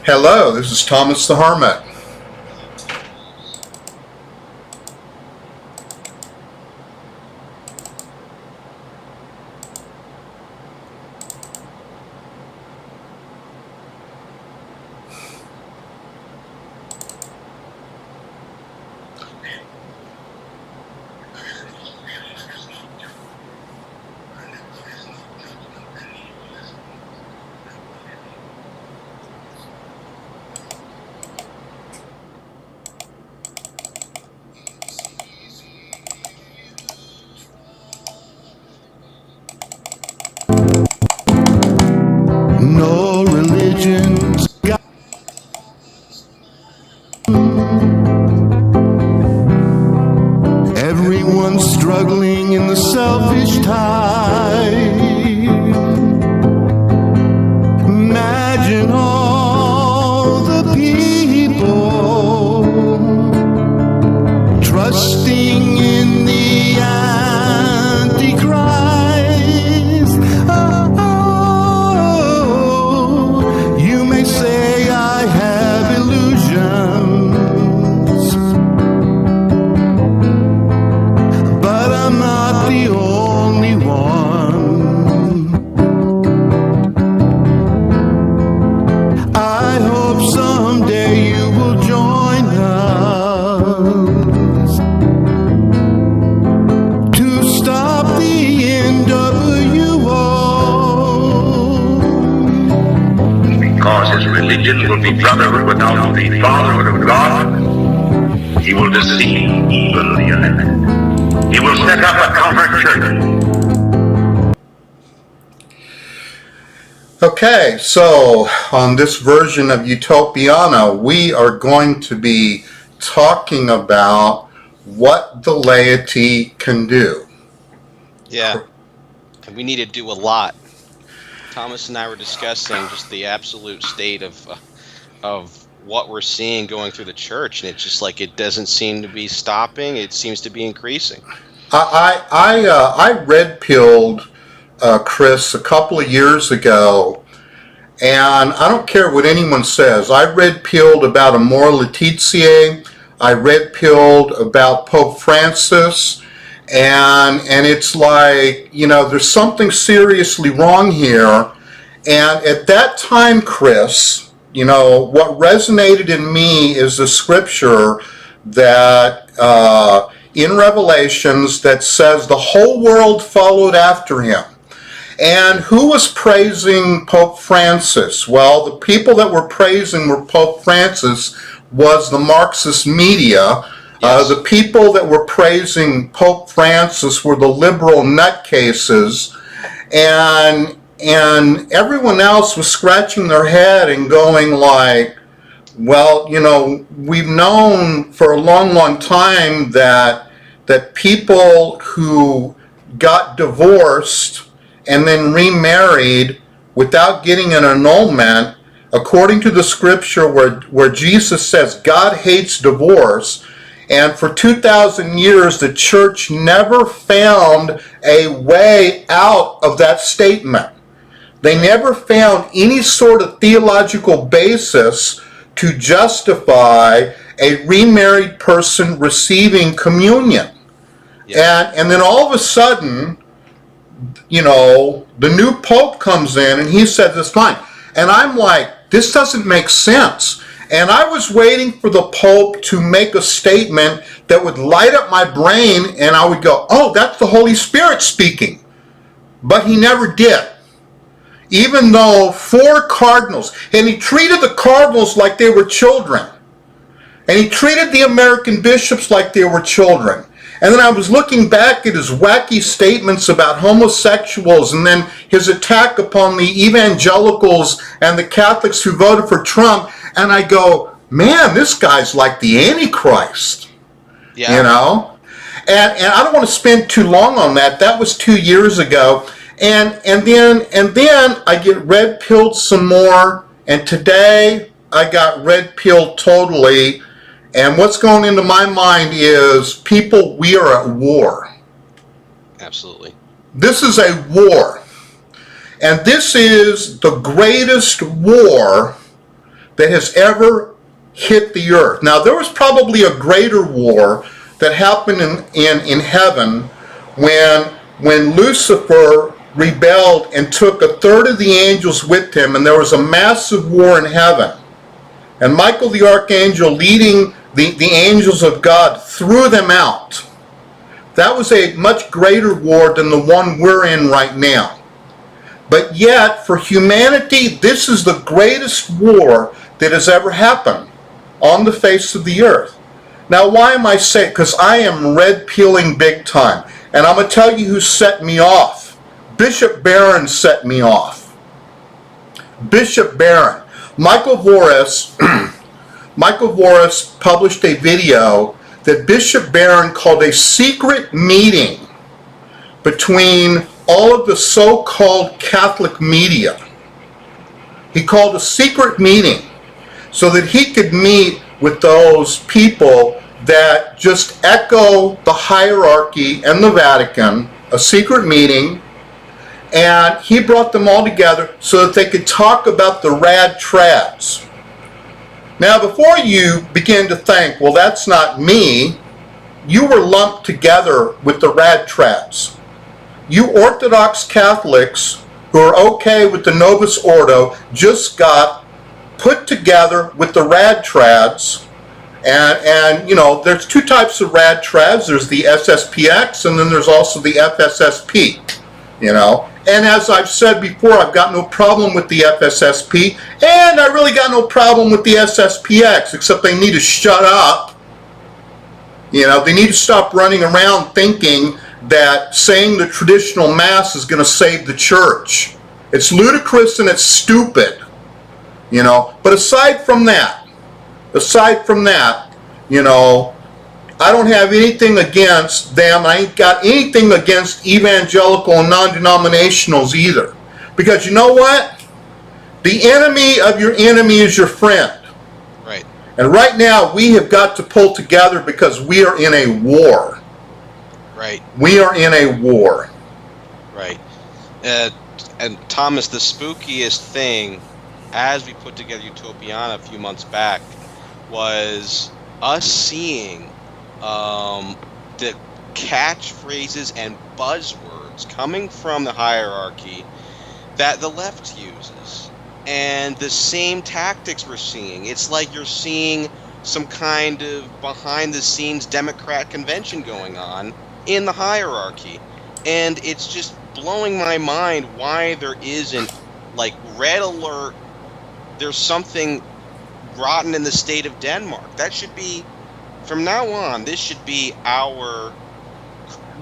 Hello, this is Thomas the Hermit. No religion's got everyone's struggling in the selfish tide. Imagine all the people trusting in the Antichrist. Oh, you may say I have illusions, but I'm not the only one. I hope someday you will join us to stop the NWO. Because his religion will be brotherhood without the fatherhood of God, he will deceive even the elect. He will set up a counter church. Okay, so on this version of Utopiana, we are going to be talking about what the laity can do. Yeah, and we need to do a lot. Thomas and I were discussing just the absolute state of what we're seeing going through the church, and it's just like it doesn't seem to be stopping. It seems to be increasing. I red-pilled Chris a couple of years ago, and I don't care what anyone says. I red-pilled about Amor Laetitia. I red-pilled about Pope Francis, and it's like, you know, there's something seriously wrong here. And at that time, Chris, you know, what resonated in me is the scripture that in Revelations that says the whole world followed after him. And who was praising Pope Francis? Well, the people that were praising Pope Francis was the Marxist media. Yes. The people that were praising Pope Francis were the liberal nutcases, and everyone else was scratching their head and going like, well, you know, we've known for a long, long time that people who got divorced and then remarried without getting an annulment, according to the scripture where Jesus says God hates divorce, and for 2,000 years the church never found a way out of that statement. They never found any sort of theological basis to justify a remarried person receiving communion. Yeah. And then all of a sudden, you know, the new pope comes in and he says it's fine. And I'm like, this doesn't make sense. And I was waiting for the pope to make a statement that would light up my brain and I would go, oh, that's the Holy Spirit speaking. But he never did. Even though 4 cardinals, and he treated the cardinals like they were children. And he treated the American bishops like they were children. And then I was looking back at his wacky statements about homosexuals and then his attack upon the evangelicals and the Catholics who voted for Trump. And I go, man, this guy's like the Antichrist. Yeah. You know? And I don't want to spend too long on that. That was 2 years ago. And then I get red-pilled some more. And today I got red-pilled totally. And what's going into my mind is, people, we are at war. Absolutely. This is a war. And this is the greatest war that has ever hit the earth. Now, there was probably a greater war that happened in heaven when Lucifer rebelled and took a third of the angels with him, and there was a massive war in heaven. And Michael the archangel, leading the angels of God, threw them out. That was a much greater war than the one we're in right now. But yet, for humanity, this is the greatest war that has ever happened on the face of the earth. Now, why am I saying? Because I am red peeling big time. And I'm going to tell you who set me off. Bishop Barron set me off. Bishop Barron. Michael Voris published a video that Bishop Barron called a secret meeting between all of the so-called Catholic media. He called a secret meeting so that he could meet with those people that just echo the hierarchy and the Vatican, a secret meeting, and he brought them all together so that they could talk about the rad trads. Now, before you begin to think, well, that's not me, you were lumped together with the rad trads. You Orthodox Catholics who are okay with the Novus Ordo just got put together with the rad trads. And you know, there's two types of rad trads. There's the SSPX, and then there's also the FSSP, you know. And as I've said before, I've got no problem with the FSSP, and I really got no problem with the SSPX, except they need to shut up. You know, they need to stop running around thinking that saying the traditional Mass is going to save the church. It's ludicrous and it's stupid, you know. But aside from that, you know, I don't have anything against them. I ain't got anything against evangelical and non-denominationals either. Because you know what? The enemy of your enemy is your friend. Right. And right now we have got to pull together because we are in a war. Right. We are in a war. Right. And Thomas, the spookiest thing, as we put together Utopiana a few months back, was us seeing the catchphrases and buzzwords coming from the hierarchy that the left uses, and the same tactics we're seeing. It's like you're seeing some kind of behind-the-scenes Democrat convention going on in the hierarchy, and it's just blowing my mind why there isn't, like, red alert, there's something rotten in the state of Denmark. That should be, from now on, this should be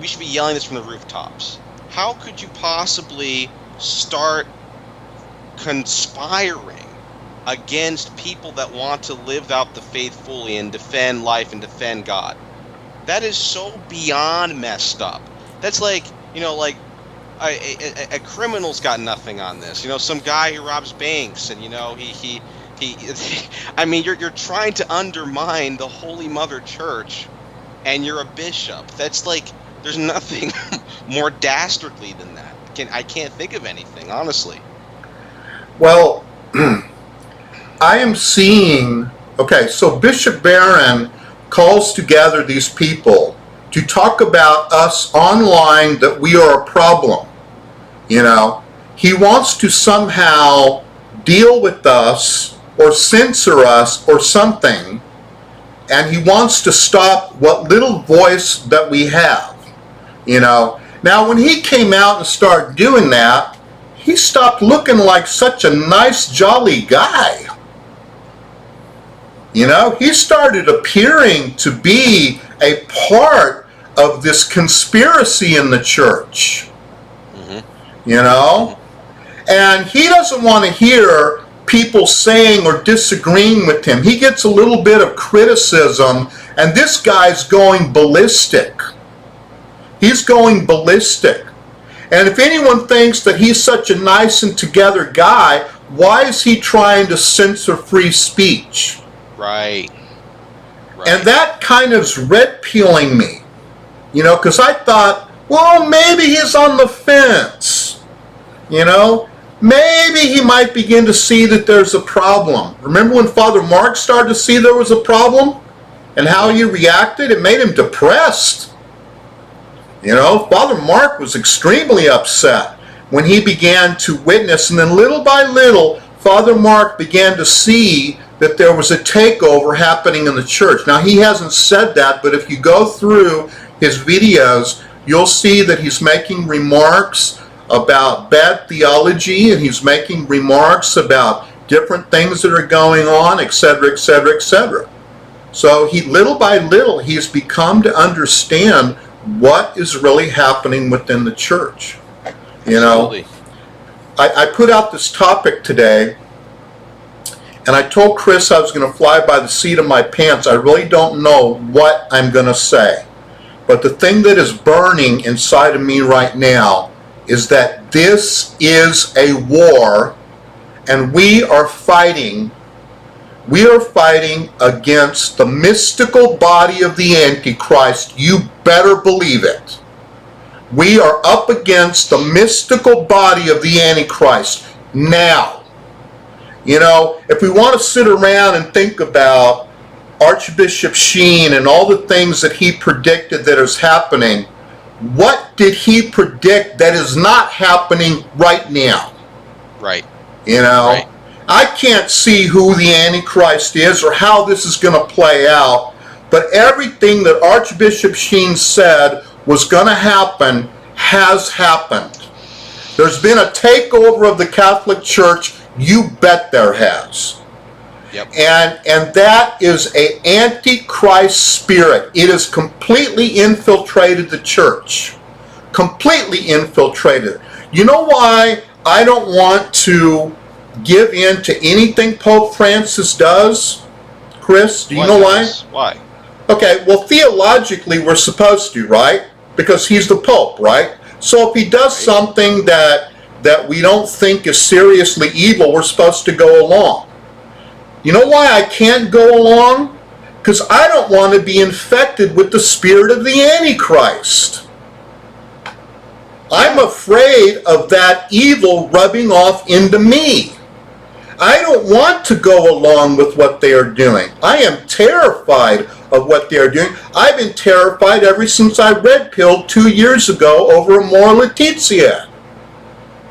we should be yelling this from the rooftops. How could you possibly start conspiring against people that want to live out the faith fully and defend life and defend God? That is so beyond messed up. That's like, you know, like a criminal's got nothing on this. You know, some guy who robs banks, and you know he I mean, you're trying to undermine the Holy Mother Church, and you're a bishop. That's like, there's nothing more dastardly than that. I can't think of anything, honestly. Well, I am seeing, okay, so Bishop Barron calls together these people to talk about us online, that we are a problem. You know, he wants to somehow deal with us or censor us or something, and he wants to stop what little voice that we have, you know. Now, when he came out and started doing that, he stopped looking like such a nice, jolly guy. You know, he started appearing to be a part of this conspiracy in the church. Mm-hmm. You know? And he doesn't want to hear people saying or disagreeing with him. He gets a little bit of criticism, and this guy's going ballistic. He's going ballistic. And if anyone thinks that he's such a nice and together guy, why is he trying to censor free speech? Right. And that kind of's red peeling me. You know, because I thought, well, maybe he's on the fence. You know? maybe he might begin to see that there's a problem. Remember when Father Mark started to see there was a problem and how he reacted? It made him depressed. You know, Father Mark was extremely upset when he began to witness, and then little by little, Father Mark began to see that there was a takeover happening in the church. Now, he hasn't said that, but if you go through his videos, you'll see that he's making remarks about bad theology, and he's making remarks about different things that are going on, etc., etc., etc. So he, little by little, he's become to understand what is really happening within the church. You know, Absolutely. I put out this topic today, and I told Chris I was going to fly by the seat of my pants. I really don't know what I'm going to say. But the thing that is burning inside of me right now is that this is a war, and we are fighting against the mystical body of the Antichrist. You better believe it. We are up against the mystical body of the Antichrist now. You know, if we want to sit around and think about Archbishop Sheen and all the things that he predicted that is happening, what did he predict that is not happening right now? Right. You know, Right. I can't see who the Antichrist is or how this is going to play out, but everything that Archbishop Sheen said was going to happen has happened. There's been a takeover of the Catholic Church. You bet there has. Yep. And that is an antichrist spirit. It has completely infiltrated the church. Completely infiltrated. You know why I don't want to give in to anything Pope Francis does? Chris, do you know why? Why? Okay, well, theologically we're supposed to, right? Because he's the Pope, right? So if he does something that we don't think is seriously evil, we're supposed to go along. You know why I can't go along? Because I don't want to be infected with the spirit of the Antichrist. I'm afraid of that evil rubbing off into me. I don't want to go along with what they are doing. I am terrified of what they are doing. I've been terrified ever since I red pilled 2 years ago over Amor Laetitia.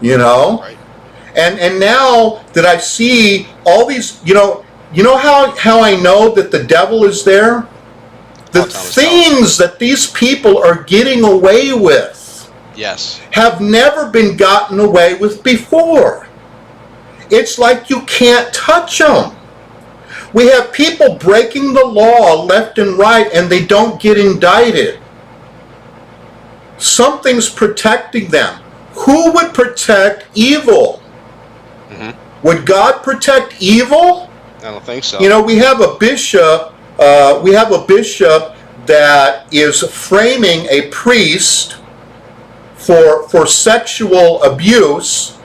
You know? Right. And now that I see all these, you know how I know that the devil is there? The things that these people are getting away with, Yes. have never been gotten away with before. It's like you can't touch them. We have people breaking the law left and right, and they don't get indicted. Something's protecting them. Who would protect evil? Mm-hmm. Would God protect evil? I don't think so. You know, we have a bishop. That is framing a priest for sexual abuse,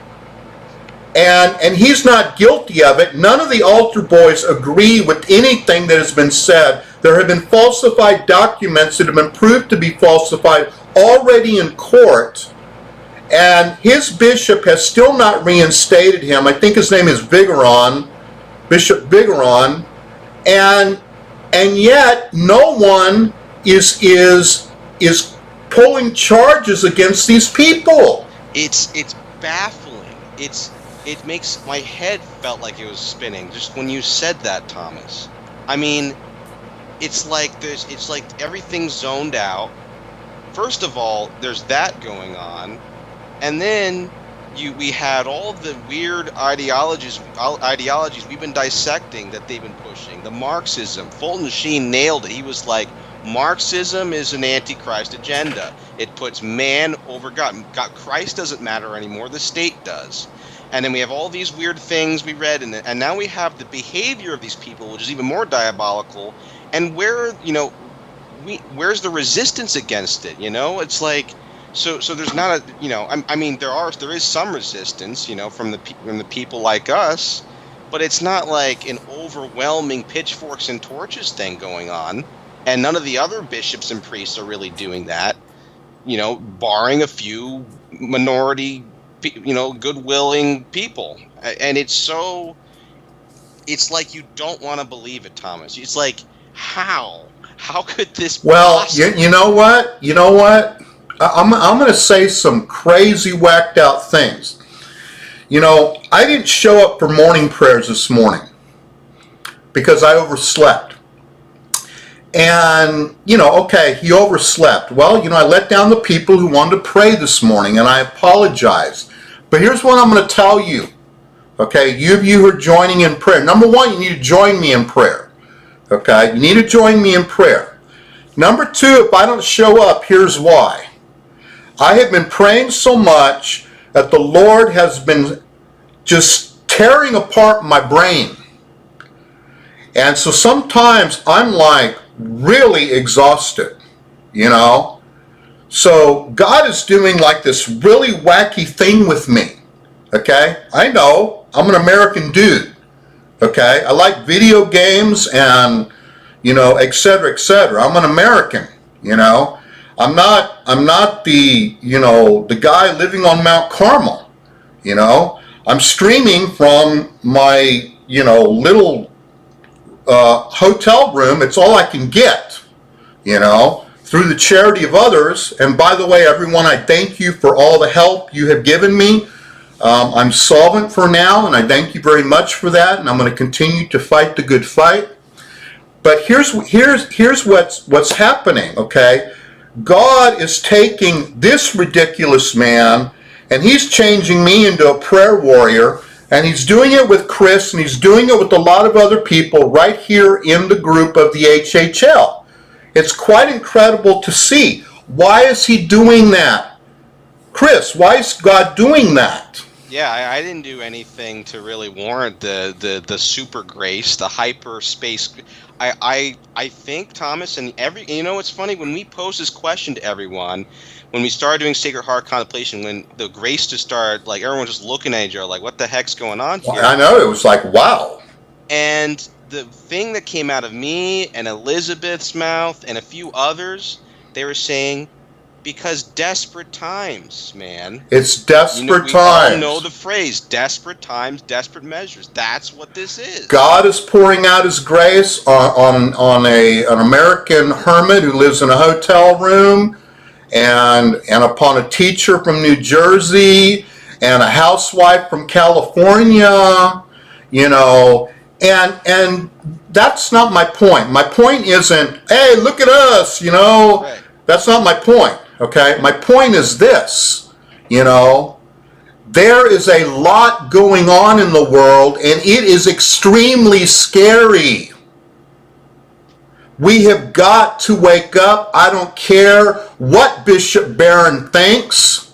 and he's not guilty of it. None of the altar boys agree with anything that has been said. There have been falsified documents that have been proved to be falsified already in court, and his bishop has still not reinstated him. I think his name is Vigeron, Bishop Vigeron, and yet no one is pulling charges against these people. It's baffling. It makes my head felt like it was spinning just when you said that, Thomas. I mean, it's like everything's zoned out. First of all, there's that going on, and then we had all the weird ideologies we've been dissecting that they've been pushing. The Marxism. Fulton Sheen nailed it. He was like, Marxism is an antichrist agenda. It puts man over God. Christ doesn't matter anymore. The state does. And then we have all these weird things we read, and now we have the behavior of these people, which is even more diabolical. And where's the resistance against it? You know, it's like, so there's not a, you know, I mean, there is some resistance, you know, from the people like us, but it's not like an overwhelming pitchforks and torches thing going on. And none of the other bishops and priests are really doing that, you know, barring a few minority good-willing people, and it's like you don't want to believe it, Thomas. It's like, how could this Well, possibly? you know what? I'm going to say some crazy, whacked out things. I didn't show up for morning prayers this morning because I overslept. And, okay, he overslept. Well, I let down the people who wanted to pray this morning, and I apologize. But here's what I'm going to tell you. Okay, you who are joining in prayer. Number one, you need to join me in prayer. Okay, you need to join me in prayer. Number two, if I don't show up, here's why. I have been praying so much that the Lord has been just tearing apart my brain. And so sometimes I'm like really exhausted, So God is doing like this really wacky thing with me. Okay, I know I'm an American dude. Okay, I like video games and et cetera, et cetera. I'm an American. I'm not the the guy living on Mount Carmel. I'm streaming from my little hotel room. It's all I can get. Through the charity of others. And by the way, everyone, I thank you for all the help you have given me. I'm solvent for now, and I thank you very much for that. And I'm going to continue to fight the good fight. But here's what's happening. Okay, God is taking this ridiculous man, and he's changing me into a prayer warrior. And he's doing it with Chris, and he's doing it with a lot of other people right here in the group of the HHL. It's quite incredible to see. Why is he doing that? Chris, why is God doing that? Yeah, I didn't do anything to really warrant the super grace, the hyperspace. I think, Thomas, and it's funny, when we posed this question to everyone, when we started doing Sacred Heart Contemplation, when the grace just started, like, everyone just looking at each other like, what the heck's going on here? Well, I know, it was like, wow. And the thing that came out of me and Elizabeth's mouth and a few others, they were saying, because desperate times, man. It's desperate times. We all know the phrase, desperate times, desperate measures. That's what this is. God is pouring out his grace on an American hermit who lives in a hotel room, and upon a teacher from New Jersey, and a housewife from California, and that's not my point. My point isn't, hey, look at us, Right. That's not my point, okay? My point is this, there is a lot going on in the world, and it is extremely scary. We have got to wake up. I don't care what Bishop Barron thinks.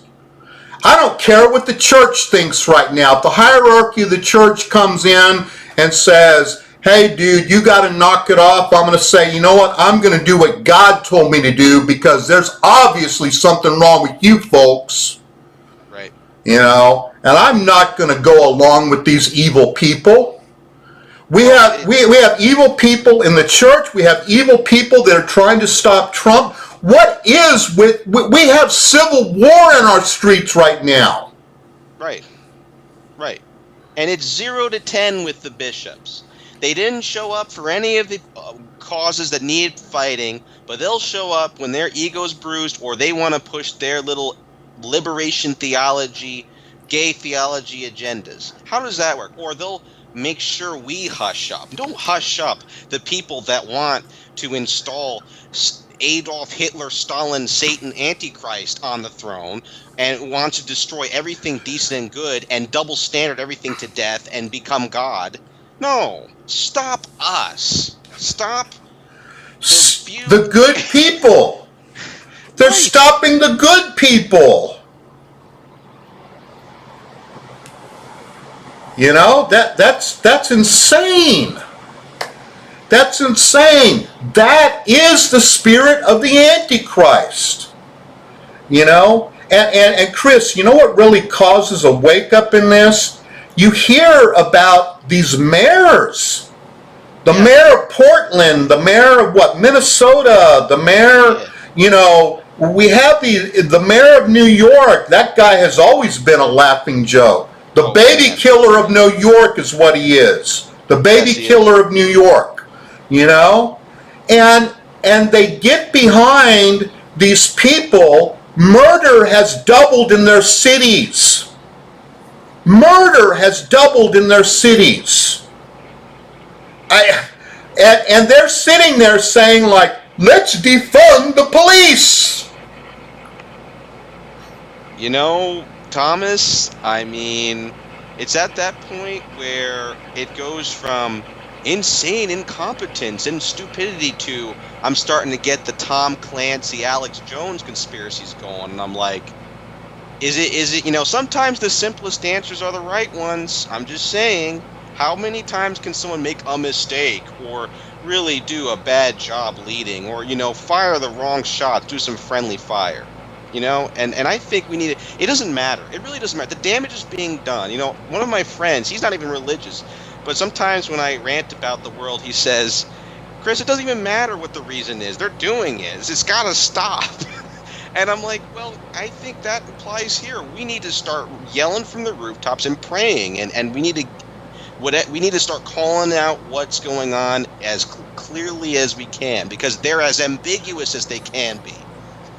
I don't care what the church thinks right now. If the hierarchy of the church comes in and says, hey, dude, you got to knock it off, I'm going to say, you know what? I'm going to do what God told me to do, because there's obviously something wrong with you folks. Right. And I'm not going to go along with these evil people. We have evil people in the church. We have evil people that are trying to stop Trump. We have civil war in our streets right now. Right. And it's 0 to 10 with the bishops. They didn't show up for any of the causes that need fighting, but they'll show up when their ego's bruised, or they want to push their little liberation theology, gay theology agendas. How does that work? Or they'll make sure we hush up. Don't hush up the people that want to install Adolf Hitler, Stalin, Satan, Antichrist on the throne, and want to destroy everything decent and good and double standard everything to death and become God. No, stop us. Stop the good people. They're stopping the good people. That's insane. That's insane. That is the spirit of the Antichrist. And Chris, you know what really causes a wake up in this? You hear about these mayors. The mayor of Portland, the mayor of Minnesota, the mayor, We have the mayor of New York. That guy has always been a laughing joke. The baby killer of New York is what he is. The baby killer of New York, you know? And they get behind these people. Murder has doubled in their cities. Murder has doubled in their cities. And they're sitting there saying, like, let's defund the police. You know, Thomas, I mean, it's at that point where it goes from insane incompetence and stupidity to I'm starting to get the Tom Clancy, Alex Jones conspiracies going, and I'm like, is it, you know, sometimes the simplest answers are the right ones. I'm just saying, how many times can someone make a mistake or really do a bad job leading or, you know, fire the wrong shot, do some friendly fire? You know, and I think we need it doesn't matter. It really doesn't matter. The damage is being done. You know, one of my friends, he's not even religious, but sometimes when I rant about the world, he says, Chris, it doesn't even matter what the reason is. They're doing it. It's got to stop. And I'm like, well, I think that applies here. We need to start yelling from the rooftops and praying, and we need to start calling out what's going on as clearly as we can, because they're as ambiguous as they can be.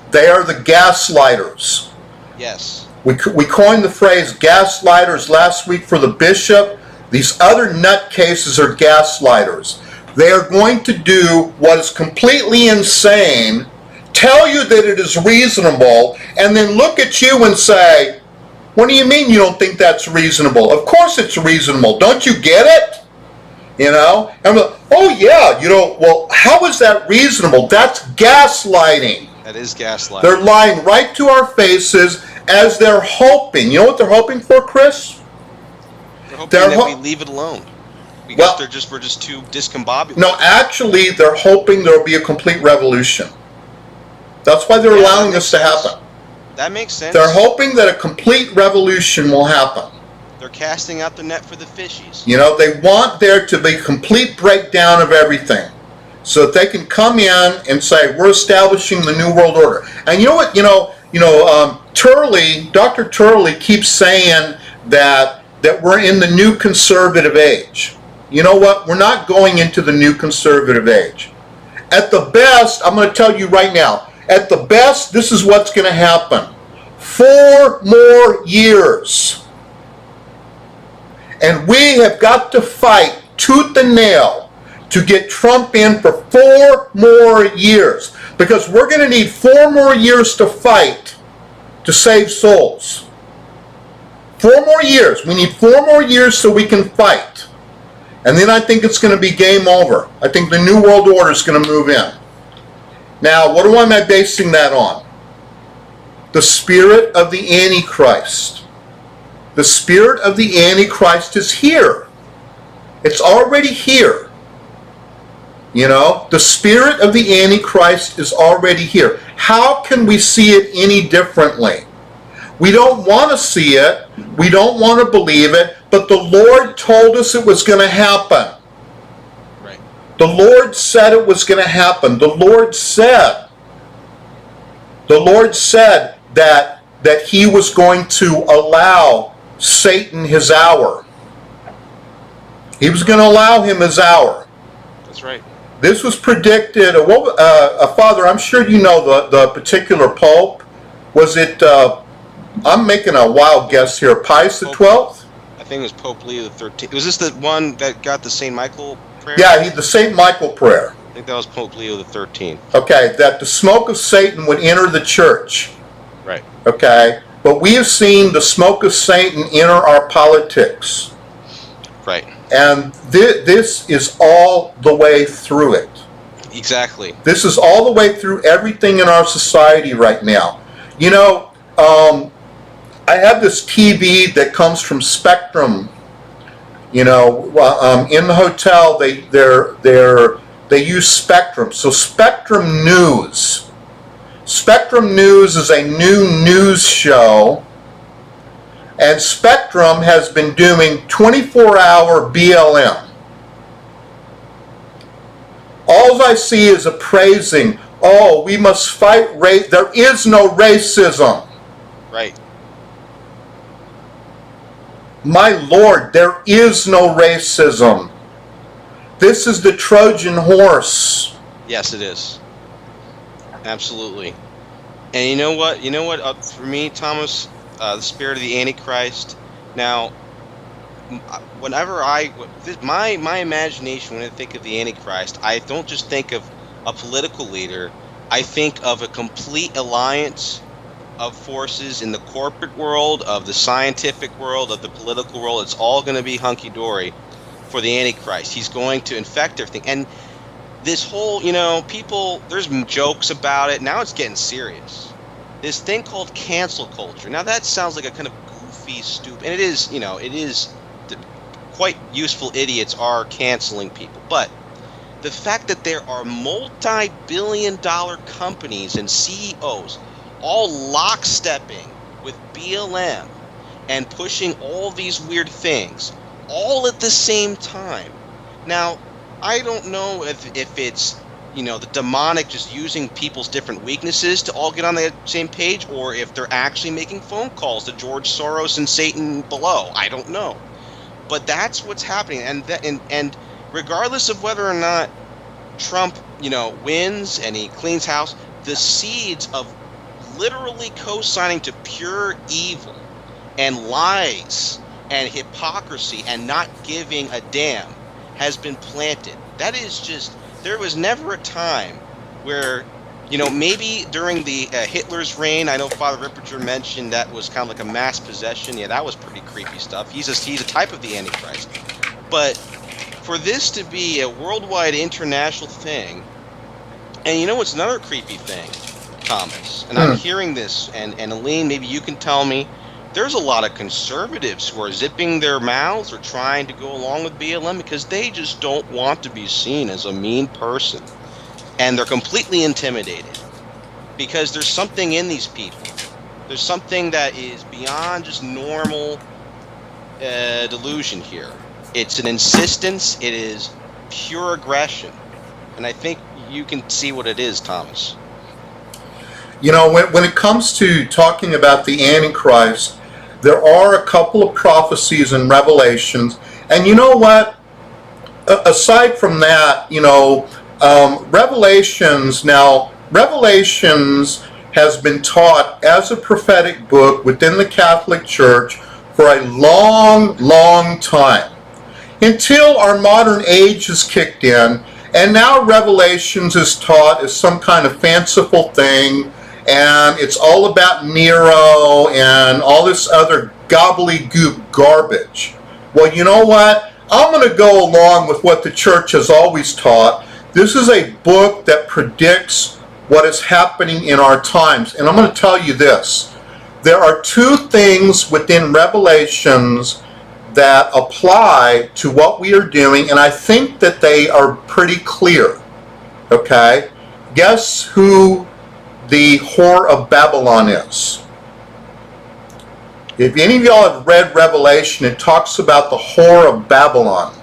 They are the gaslighters. Yes. We coined the phrase gaslighters last week for the bishop. These other nutcases are gaslighters. They are going to do what is completely insane, tell you that it is reasonable, and then look at you and say, what do you mean you don't think that's reasonable? Of course it's reasonable. Don't you get it? You know? And I'm like, oh yeah, you know, well, how is that reasonable? That's gaslighting. That is gaslighting. They're lying right to our faces as they're hoping. You know what they're hoping for, Chris? They're hoping that we leave it alone. Because we're just too discombobulated. No, actually, they're hoping there will be a complete revolution. That's why they're allowing this to happen. That makes sense. They're hoping that a complete revolution will happen. They're casting out the net for the fishies. You know, they want there to be complete breakdown of everything, so that they can come in and say, we're establishing the New World Order. And you know what, Turley, Dr. Turley keeps saying that we're in the new conservative age. You know what? We're not going into the new conservative age. At the best, I'm going to tell you right now, at the best, this is what's going to happen. 4 more years. And we have got to fight tooth and nail to get Trump in for 4 more years. Because we're going to need 4 more years to fight to save souls. 4 more years. We need 4 more years so we can fight. And then I think it's going to be game over. I think the New World Order is going to move in. Now, what am I basing that on? The spirit of the Antichrist. The spirit of the Antichrist is here. It's already here. You know, the spirit of the Antichrist is already here. How can we see it any differently? We don't want to see it. We don't want to believe it. But the Lord told us it was going to happen. Right. The Lord said it was going to happen. The Lord said that He was going to allow Satan his hour. He was going to allow him his hour. That's right. This was predicted. Father, I'm sure you know the particular Pope. Was it, I'm making a wild guess here, Pius the 12th? I think it was Pope Leo the 13th. Was this the one that got the St. Michael prayer? Yeah, the St. Michael prayer. I think that was Pope Leo the 13th. Okay, that the smoke of Satan would enter the church. Right. Okay, but we have seen the smoke of Satan enter our politics. Right. And this is all the way through it. Exactly. This is all the way through everything in our society right now. You know, I have this TV that comes from Spectrum. You know, in the hotel they use Spectrum. So Spectrum News. Spectrum News is a new news show, and Spectrum has been doing 24-hour BLM. All I see is a praising. oh, we must fight race. There is no racism. Right. My Lord, there is no racism. This is the Trojan horse. Yes, it is. Absolutely. And you know what? You know what? For me, Thomas, the spirit of the Antichrist. Now, whenever my imagination, when I think of the Antichrist, I don't just think of a political leader. I think of a complete alliance of forces in the corporate world, of the scientific world, of the political world. It's all going to be hunky-dory for the Antichrist. He's going to infect everything. And this whole, people, there's jokes about it. Now it's getting serious. This thing called cancel culture. Now that sounds like a kind of goofy, stupid, and it is, quite useful idiots are canceling people. But the fact that there are multi-billion-dollar companies and CEOs all lockstepping with BLM and pushing all these weird things all at the same time. Now, I don't know if it's, the demonic just using people's different weaknesses to all get on the same page, or if they're actually making phone calls to George Soros and Satan below. I don't know. But that's what's happening. And regardless of whether or not Trump, wins and he cleans house, the seeds of literally co-signing to pure evil and lies and hypocrisy and not giving a damn has been planted. That is just, there was never a time where, maybe during the Hitler's reign, I know Father Ripperger mentioned that was kind of like a mass possession. Yeah, that was pretty creepy stuff. He's a type of the Antichrist. But for this to be a worldwide international thing, and what's another creepy thing, Thomas, and I'm hearing this, and Aline, maybe you can tell me, there's a lot of conservatives who are zipping their mouths or trying to go along with BLM because they just don't want to be seen as a mean person. And they're completely intimidated because there's something in these people. There's something that is beyond just normal delusion here. It's an insistence. It is pure aggression. And I think you can see what it is, Thomas. When it comes to talking about the Antichrist, there are a couple of prophecies and revelations. And you know what? Aside from that, Revelations has been taught as a prophetic book within the Catholic Church for a long, long time. Until our modern age has kicked in, and now Revelations is taught as some kind of fanciful thing, and it's all about Nero and all this other gobbledygook garbage. Well, you know what? I'm going to go along with what the church has always taught. This is a book that predicts what is happening in our times. And I'm going to tell you this. There are two things within Revelations that apply to what we are doing, and I think that they are pretty clear. Okay? Guess who the whore of Babylon is? If any of y'all have read Revelation, it talks about the whore of Babylon.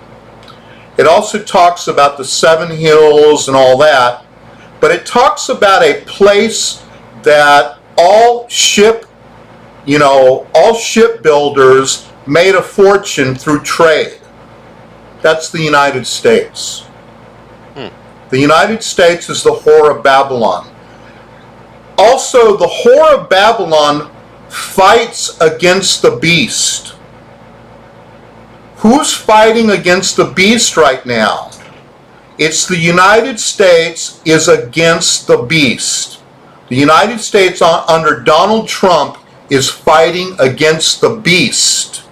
It also talks about the seven hills and all that, but it talks about a place that all shipbuilders made a fortune through trade. That's the United States. The United States is the whore of Babylon. Also, the whore of Babylon fights against the beast. Who's fighting against the beast right now? It's the United States is against the beast. The United States under Donald Trump is fighting against the beast.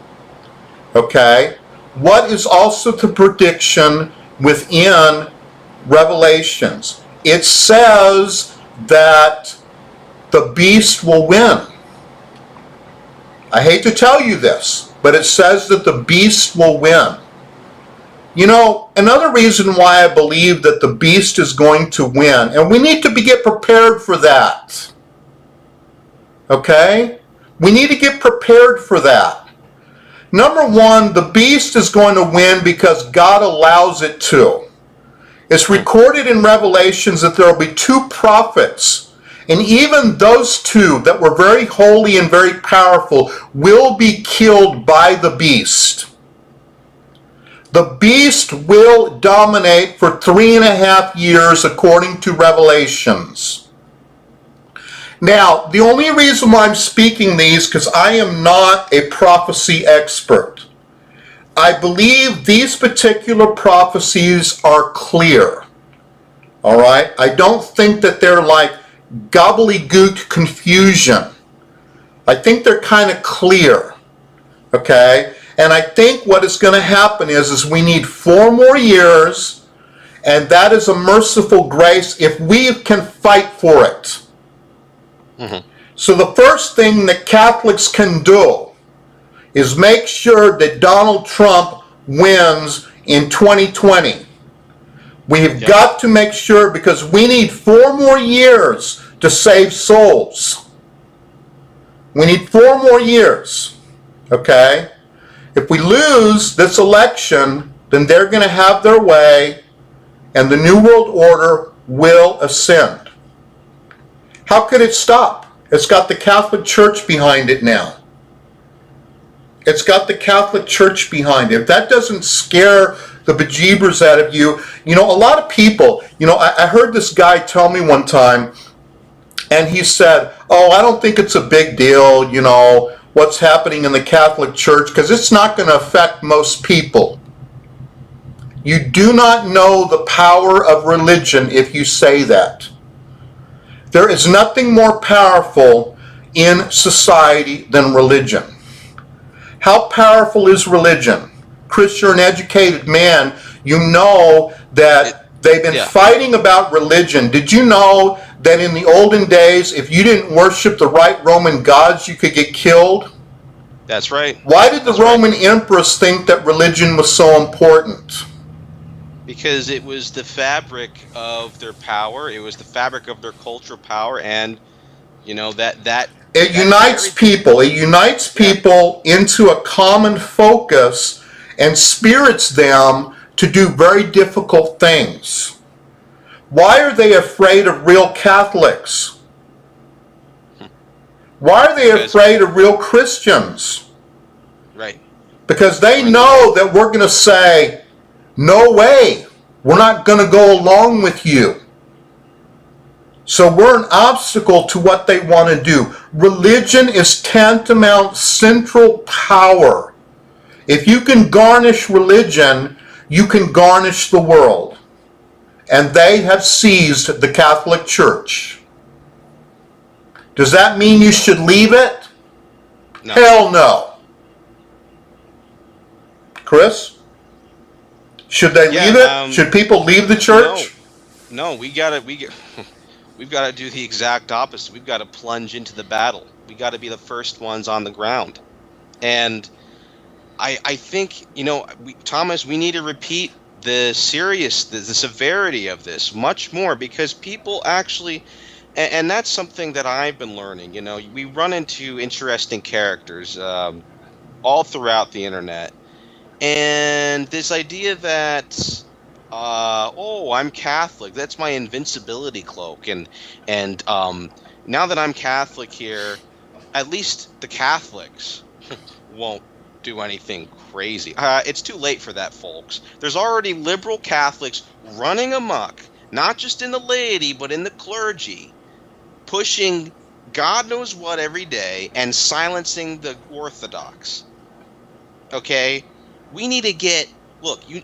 Okay? What is also the prediction within Revelations? It says that the beast will win. I hate to tell you this, but it says that the beast will win. Another reason why I believe that the beast is going to win, and we need to get prepared for that. Okay? We need to get prepared for that. Number one, the beast is going to win because God allows it to. It's recorded in Revelations that there will be two prophets, and even those two that were very holy and very powerful will be killed by the beast. The beast will dominate for 3.5 years according to Revelations. Now, the only reason why I'm speaking these, because I am not a prophecy expert. I believe these particular prophecies are clear. All right? I don't think that they're like gobbledygook confusion. I think they're kind of clear. Okay? And I think what is going to happen is we need 4 more years, and that is a merciful grace if we can fight for it. Mm-hmm. So the first thing that Catholics can do is make sure that Donald Trump wins in 2020. We've got to make sure, because we need 4 more years to save souls. We need 4 more years. Okay? If we lose this election, then they're going to have their way, and the New World Order will ascend. How could it stop? It's got the Catholic Church behind it now. It's got the Catholic Church behind it. If that doesn't scare the bejeebers out of you, a lot of people, I heard this guy tell me one time, and he said, I don't think it's a big deal, what's happening in the Catholic Church, because it's not going to affect most people. You do not know the power of religion if you say that. There is nothing more powerful in society than religion. How powerful is religion? Chris, you're an educated man. You know that they've been fighting about religion. Did you know that in the olden days, if you didn't worship the right Roman gods, you could get killed? That's right. Why did the Roman emperors think that religion was so important? Because it was the fabric of their power. It was the fabric of their cultural power, and it unites people. It unites people into a common focus and spirits them to do very difficult things. Why are they afraid of real Catholics? Why are they afraid of real Christians? Right. Because they know that we're going to say, no way, we're not going to go along with you. So we're an obstacle to what they want to do. Religion is tantamount central power. If you can garnish religion, you can garnish the world. And they have seized the Catholic Church. Does that mean you should leave it? No. Hell no. Chris? Should they leave it? Should people leave the church? No, we've got to do the exact opposite. We've got to plunge into the battle. We got to be the first ones on the ground. And I think, Thomas, we need to repeat the severity of this much more, because people actually, and that's something that I've been learning. We run into interesting characters all throughout the internet. And this idea that, I'm Catholic, that's my invincibility cloak. And now that I'm Catholic here, at least the Catholics won't do anything crazy. It's too late for that, folks. There's already liberal Catholics running amok, not just in the laity, but in the clergy, pushing God knows what every day and silencing the Orthodox. Okay? We need to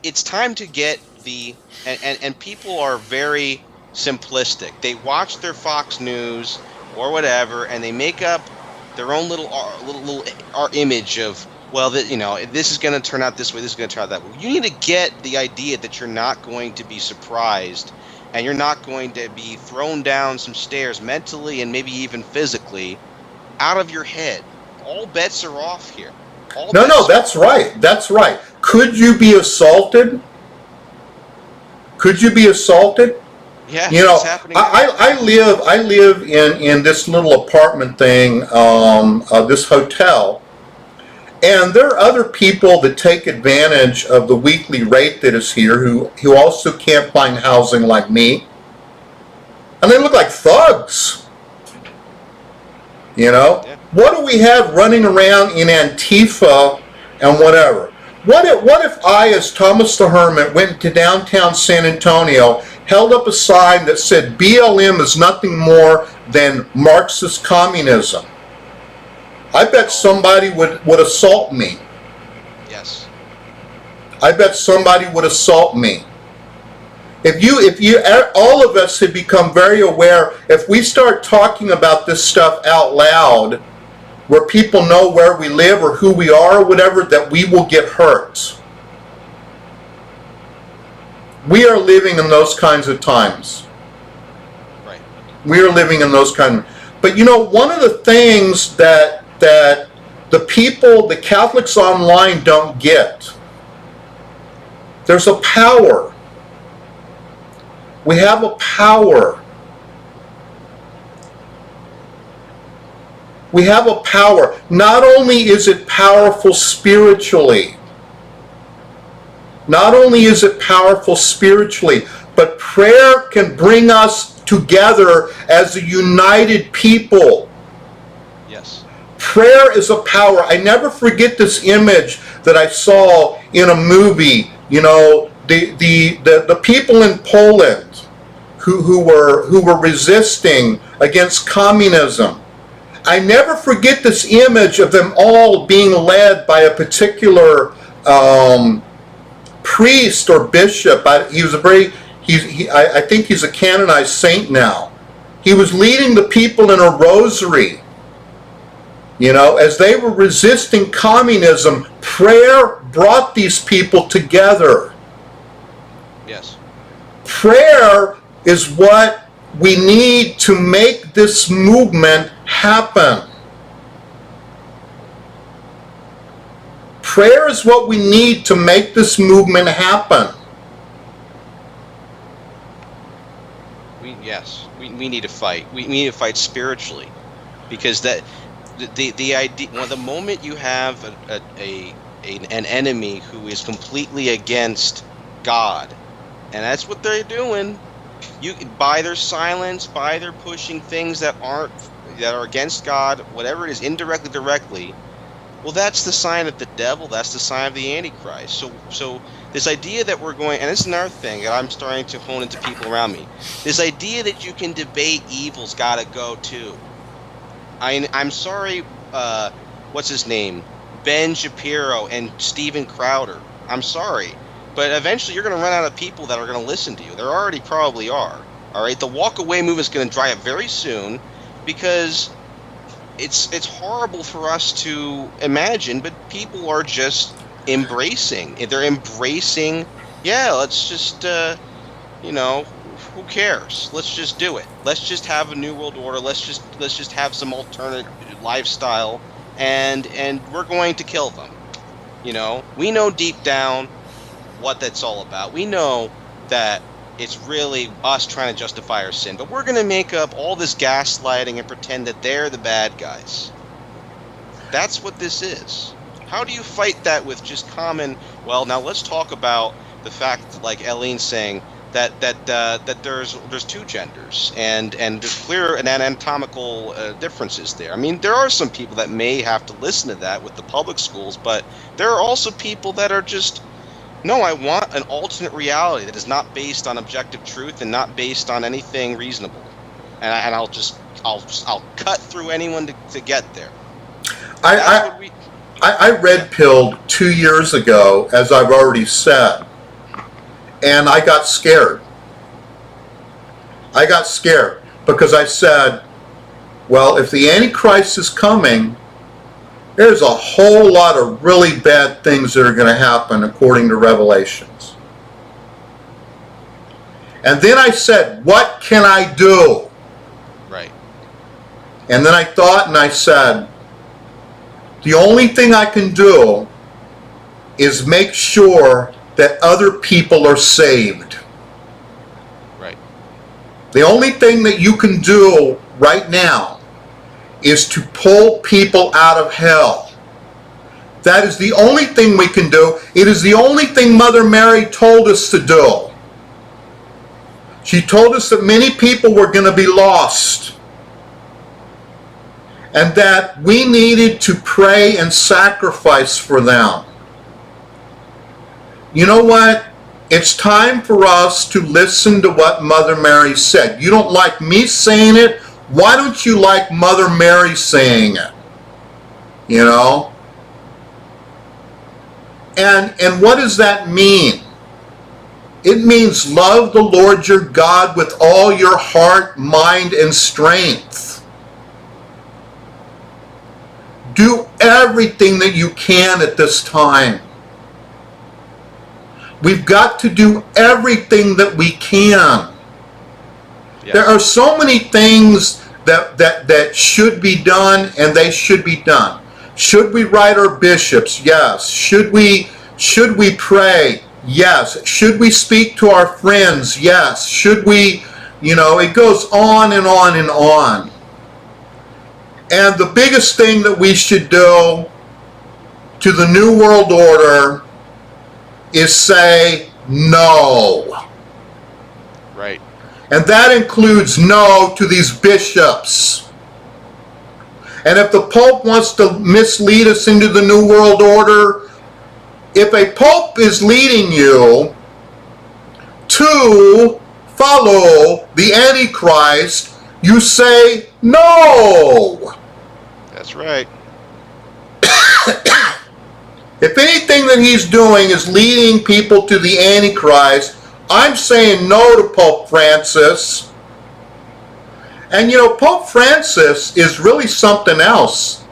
it's time to get and people are very simplistic. They watch their Fox News or whatever, and they make up their own little image of, this is going to turn out this way, this is going to turn out that way. You need to get the idea that you're not going to be surprised, and you're not going to be thrown down some stairs mentally and maybe even physically out of your head. All bets are off here. No, that's right. That's right. Could you be assaulted? Could you be assaulted? Yeah, it's happening. I live in this little apartment thing, this hotel, And there are other people that take advantage of the weekly rate that is here who also can't find housing like me. And they look like thugs. You know? Yeah. What do we have running around in Antifa and whatever? What if I, as Thomas the Hermit, went to downtown San Antonio, held up a sign that said BLM is nothing more than Marxist communism? I bet somebody would assault me. Yes. I bet somebody would assault me. If you, all of us have become very aware, if we start talking about this stuff out loud, where people know where we live or who we are or whatever, that we will get hurt. We are living in those kinds of times. Right. We are living in those kind of, but you know, one of the things that the people, the Catholics online don't get, there's a power. We have a power. We have a power. Not only is it powerful spiritually, but prayer can bring us together as a united people. Yes. Prayer is a power. I never forget this image that I saw in a movie. You know, the people in Poland who were resisting against communism. I never forget this image of them all being led by a particular priest or bishop. I think he's a canonized saint now. He was leading the people in a rosary. You know, as they were resisting communism, prayer brought these people together. Yes. Prayer is what we need to make this movement happen. Prayer is what we need to make this movement happen. We need to fight. We need to fight spiritually, because that the idea. Well, the moment you have an enemy who is completely against God, and that's what they're doing. You, by their silence, by their pushing things that are against God, whatever it is, indirectly, directly. Well, that's the sign of the devil. That's the sign of the Antichrist. So this idea that we're going, and this is another thing that I'm starting to hone into people around me. This idea that you can debate evil's got to go too. I'm sorry. What's his name? Ben Shapiro and Steven Crowder. I'm sorry. But eventually you're going to run out of people that are going to listen to you. There already probably are. All right? The walk-away movement is going to dry up very soon, because it's horrible for us to imagine, but people are just embracing. They're embracing, yeah, let's just, who cares? Let's just do it. Let's just have a new world order. Let's just have some alternate lifestyle, and we're going to kill them. You know, we know deep down what that's all about. We know that it's really us trying to justify our sin, but we're going to make up all this gaslighting and pretend that they're the bad guys. That's what this is. How do you fight that with just common? Well, now let's talk about the fact, like Eileen's saying, that there's two genders, and there's clear and anatomical differences there. I mean, there are some people that may have to listen to that with the public schools, but there are also people that are just, no, I want an alternate reality that is not based on objective truth and not based on anything reasonable. And I'll cut through anyone to get there. I red-pilled 2 years ago, as I've already said, and I got scared. I got scared because I said, well, if the Antichrist is coming, there's a whole lot of really bad things that are going to happen according to Revelations. And then I said, what can I do? Right. And then I thought and I said, the only thing I can do is make sure that other people are saved. Right. The only thing that you can do right now is to pull people out of hell. That is the only thing we can do. It is the only thing Mother Mary told us to do. She told us that many people were going to be lost, and that we needed to pray and sacrifice for them. You know what? It's time for us to listen to what Mother Mary said. You don't like me saying it? Why don't you like Mother Mary saying it? You know? And what does that mean? It means love the Lord your God with all your heart, mind, and strength. Do everything that you can at this time. We've got to do everything that we can. Yes. There are so many things that should be done, and they should be done. Should we write our bishops? Yes. Should we pray? Yes. Should we speak to our friends? Yes. Should we, it goes on and on and on. And the biggest thing that we should do to the New World Order is say no. Right. And that includes no to these bishops. And if the Pope wants to mislead us into the New World Order, if a Pope is leading you to follow the Antichrist, you say no. That's right. If anything that he's doing is leading people to the Antichrist, I'm saying no to Pope Francis. And Pope Francis is really something else.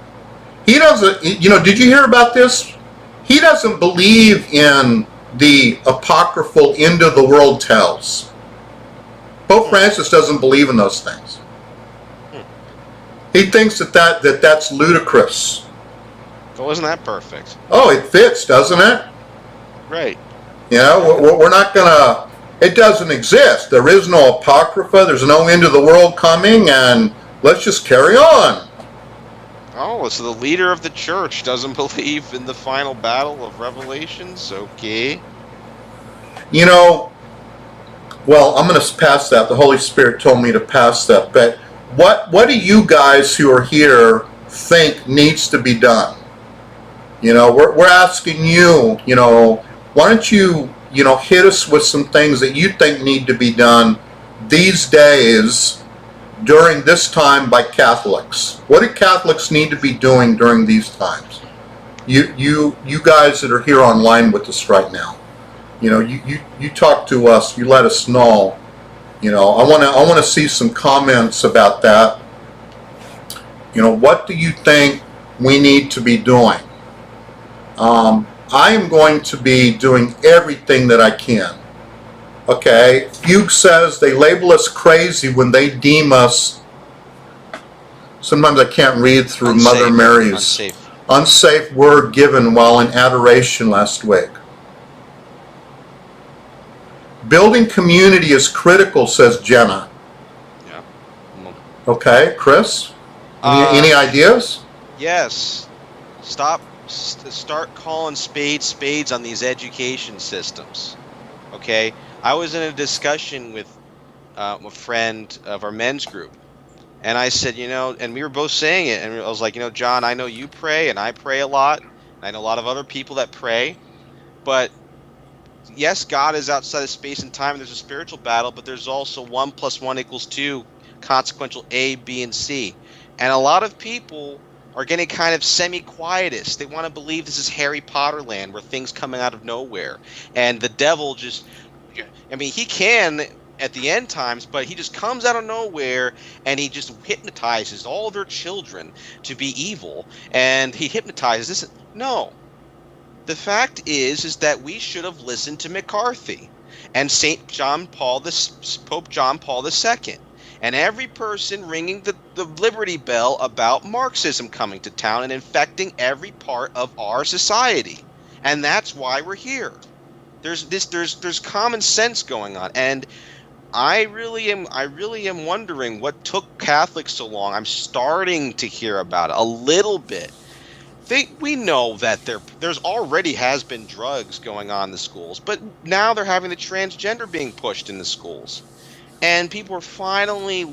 He doesn't, did you hear about this? He doesn't believe in the apocryphal end of the world tales. Pope Francis doesn't believe in those things. He thinks that's ludicrous. So isn't that perfect? Oh, it fits, doesn't it? Right. We're not gonna. It doesn't exist. There is no apocrypha. There's no end of the world coming, and let's just carry on. Oh, so the leader of the church doesn't believe in the final battle of Revelations? Okay. Well, I'm going to pass that. The Holy Spirit told me to pass that. But what do you guys who are here think needs to be done? We're asking you, why don't you, hit us with some things that you think need to be done these days during this time by Catholics. What do Catholics need to be doing during these times? You guys that are here online with us right now, you talk to us, you let us know. I want to see some comments about that. What do you think we need to be doing? I am going to be doing everything that I can. Okay, Fugue says they label us crazy when they deem us. Sometimes I can't read through Unsafe. Mother Mary's unsafe word given while in adoration last week. Building community is critical, says Jenna. Yeah. Okay, Chris? Any ideas? Yes. Start calling spades on these education systems. Okay? I was in a discussion with a friend of our men's group, and I said, and we were both saying it, and I was like, John, I know you pray, and I pray a lot, and I know a lot of other people that pray, but yes, God is outside of space and time, and there's a spiritual battle, but there's also 1 + 1 = 2, consequential A, B, and C, and a lot of people are getting kind of semi-quietist. They want to believe this is Harry Potter land where things coming out of nowhere, and the devil just, he can at the end times, but he just comes out of nowhere and he just hypnotizes all their children to be evil, and he hypnotizes this. No. The fact is that we should have listened to McCarthy and Pope John Paul II, and every person ringing the Liberty Bell about Marxism coming to town and infecting every part of our society. And that's why we're here. There's common sense going on, and I really am wondering what took Catholics so long. I'm starting to hear about it a little bit. we know that there's already has been drugs going on in the schools, but now they're having the transgender being pushed in the schools, and people are finally,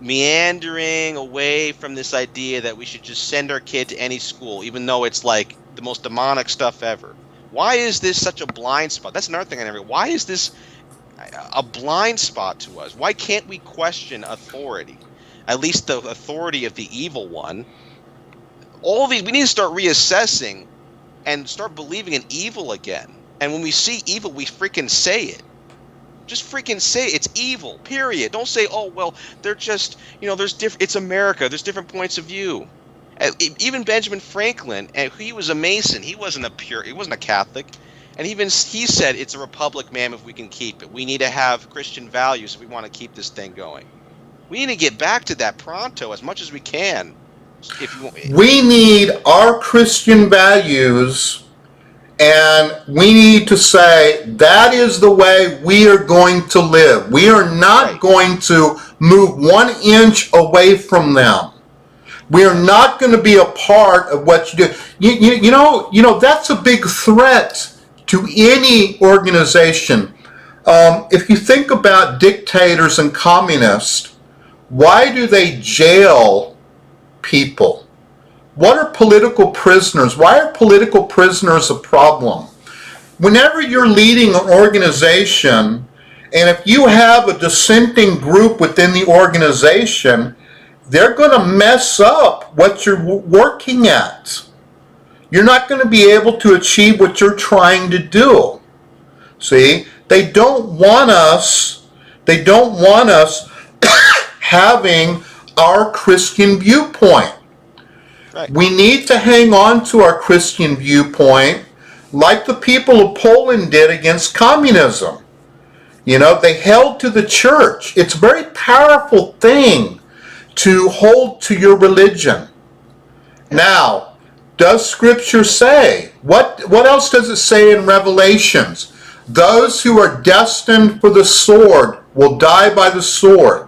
meandering away from this idea that we should just send our kid to any school, even though it's like the most demonic stuff ever. Why is this such a blind spot? That's another thing I never. Why is this a blind spot to us? Why can't we question authority? At least the authority of the evil one. All these, we need to start reassessing and start believing in evil again. And when we see evil, we freaking say it. Just freaking say it. It's evil, period. Don't say, oh, well, they're just, there's different, it's America. There's different points of view. Even Benjamin Franklin, and he was a Mason. He wasn't a Catholic. And even he said, it's a republic, ma'am, if we can keep it. We need to have Christian values if we want to keep this thing going. We need to get back to that pronto as much as we can. We need our Christian values, and we need to say that is the way we are going to live. We are not going to move 1 inch away from them. We are not going to be a part of what you do. You know that's a big threat to any organization. If you think about dictators and communists, why do they jail people? What are political prisoners? Why are political prisoners a problem? Whenever you're leading an organization, and if you have a dissenting group within the organization, they're going to mess up what you're working at. You're not going to be able to achieve what you're trying to do. See, they don't want us having our Christian viewpoint. Right. We need to hang on to our Christian viewpoint like the people of Poland did against communism. They held to the church. It's a very powerful thing to hold to your religion. Now, does Scripture say, what else does it say in Revelations? Those who are destined for the sword will die by the sword.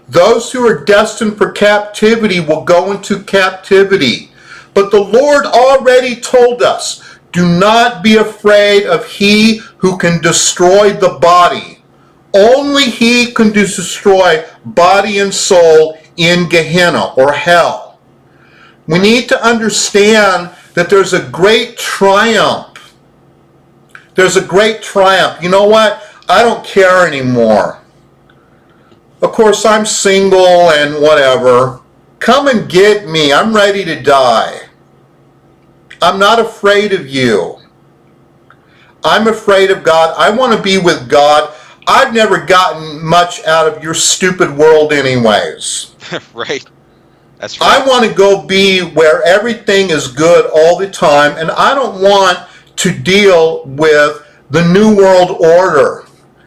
Those who are destined for captivity will go into captivity. But the Lord already told us, do not be afraid of he who can destroy the body. Only he can destroy body and soul in Gehenna or hell. We need to understand that there's a great triumph. There's a great triumph. You know what? I don't care anymore. Of course, I'm single and whatever. Come and get me. I'm ready to die. I'm not afraid of you. I'm afraid of God. I want to be with God. I've never gotten much out of your stupid world anyways. Right. That's right. I want to go be where everything is good all the time, and I don't want to deal with the New World Order.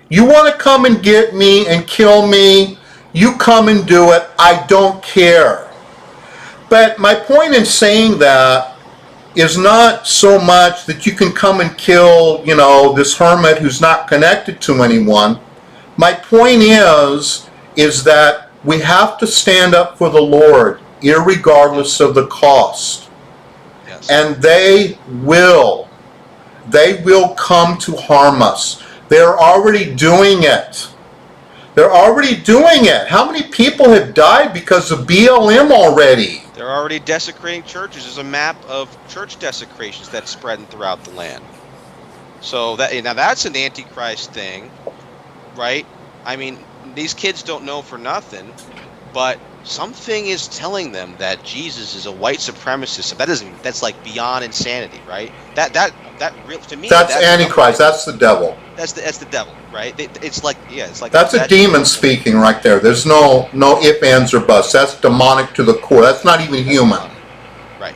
You want to come and get me and kill me? You come and do it. I don't care. But my point in saying that is not so much that you can come and kill, this hermit who's not connected to anyone. My point is that we have to stand up for the Lord, irregardless of the cost. Yes. And they will come to harm us. They're already doing it. They're already doing it. How many people have died because of BLM already? They're already desecrating churches. There's a map of church desecrations that's spreading throughout the land. So now that's an antichrist thing, right? I mean, these kids don't know for nothing, but something is telling them that Jesus is a white supremacist. That's like beyond insanity, right? That real to me. That's Antichrist. That's the devil. That's the devil, right? It's like that's a demon speaking right there. There's no ifs, ands, or buts. That's demonic to the core. That's not even human. Right.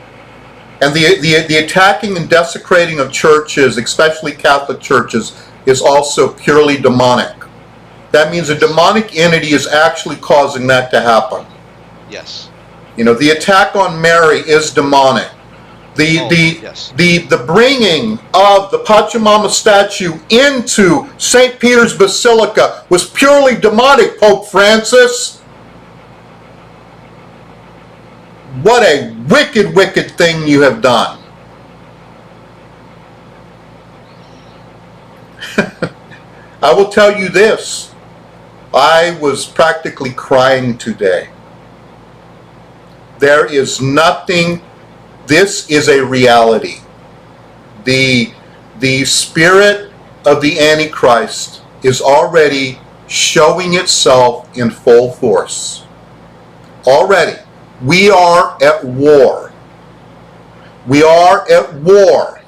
And the attacking and desecrating of churches, especially Catholic churches, is also purely demonic. That means a demonic entity is actually causing that to happen. Yes. The attack on Mary is demonic. The bringing of the Pachamama statue into St. Peter's Basilica was purely demonic, Pope Francis. what a wicked, wicked thing you have done. I will tell you this. I was practically crying today. There is nothing, this is a reality. The spirit of the Antichrist is already showing itself in full force. Already. We are at war. We are at war.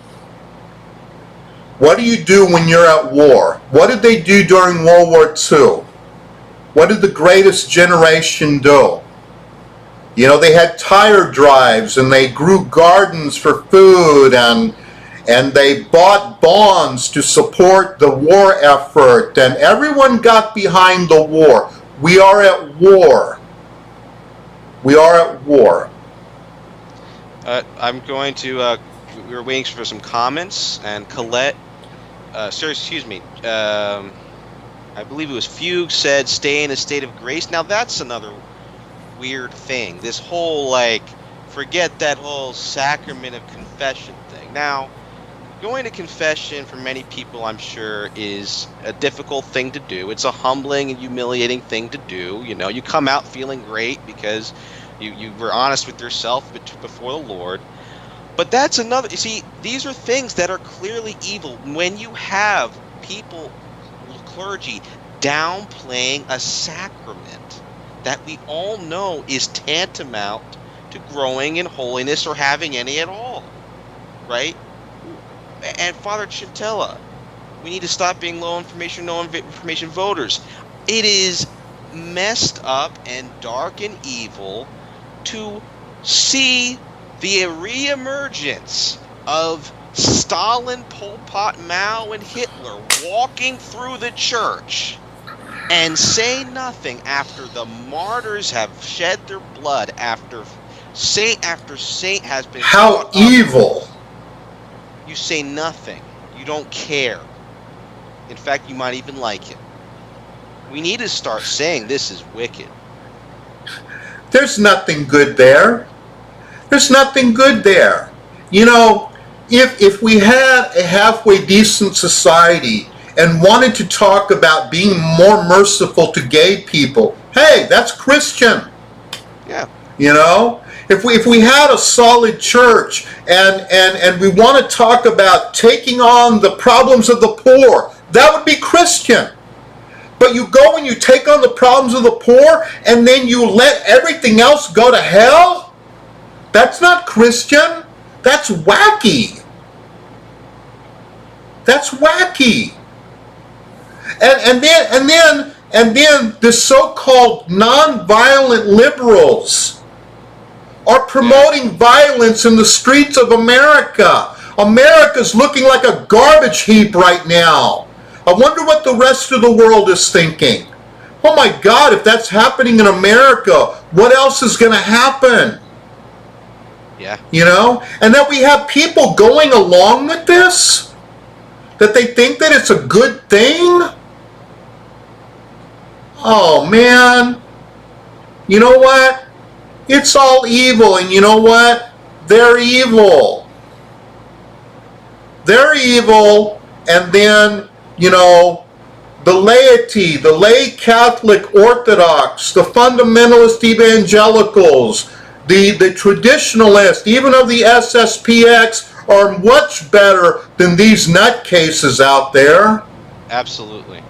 What do you do when you're at war? What did they do during World War II? What did the greatest generation do? You know, they had tire drives and they grew gardens for food and they bought bonds to support the war effort, and everyone got behind the war. We are at war. We are at war. I'm going to, we were waiting for some comments, and Colette, sir, excuse me, I believe it was Fugue said, stay in a state of grace. Now that's another weird thing. This whole, like, forget that whole sacrament of confession thing. Now, going to confession for many people, I'm sure, is a difficult thing to do. It's a humbling and humiliating thing to do. You know, you come out feeling great because you were honest with yourself before the Lord. But that's another, you see, these are things that are clearly evil. When you have people, clergy, downplaying a sacrament that we all know is tantamount to growing in holiness or having any at all, right? And Father Chintella, we need to stop being no information voters. It is messed up and dark and evil to see the re-emergence of Stalin, Pol Pot, Mao, and Hitler walking through the church and say nothing after the martyrs have shed their blood, after saint has been... How evil! You say nothing. You don't care. In fact, you might even like it. We need to start saying this is wicked. There's nothing good there. There's nothing good there. You know, if we had a halfway decent society and wanted to talk about being more merciful to gay people, hey, that's Christian. Yeah. You know? If we had a solid church and we want to talk about taking on the problems of the poor, that would be Christian. But you go and you take on the problems of the poor and then you let everything else go to hell? That's not Christian. That's wacky. That's wacky. And then the so-called non-violent liberals are promoting violence in the streets of America. America's looking like a garbage heap right now. I wonder what the rest of the world is thinking. Oh my God, if that's happening in America, what else is going to happen? Yeah. You know? And that we have people going along with this? That they think that it's a good thing? Oh man. You know what? It's all evil, and you know what? They're evil. They're evil, and then, you know, the laity, the lay Catholic Orthodox, the fundamentalist evangelicals, the traditionalists, even of the SSPX, are much better than these nutcases out there. Absolutely.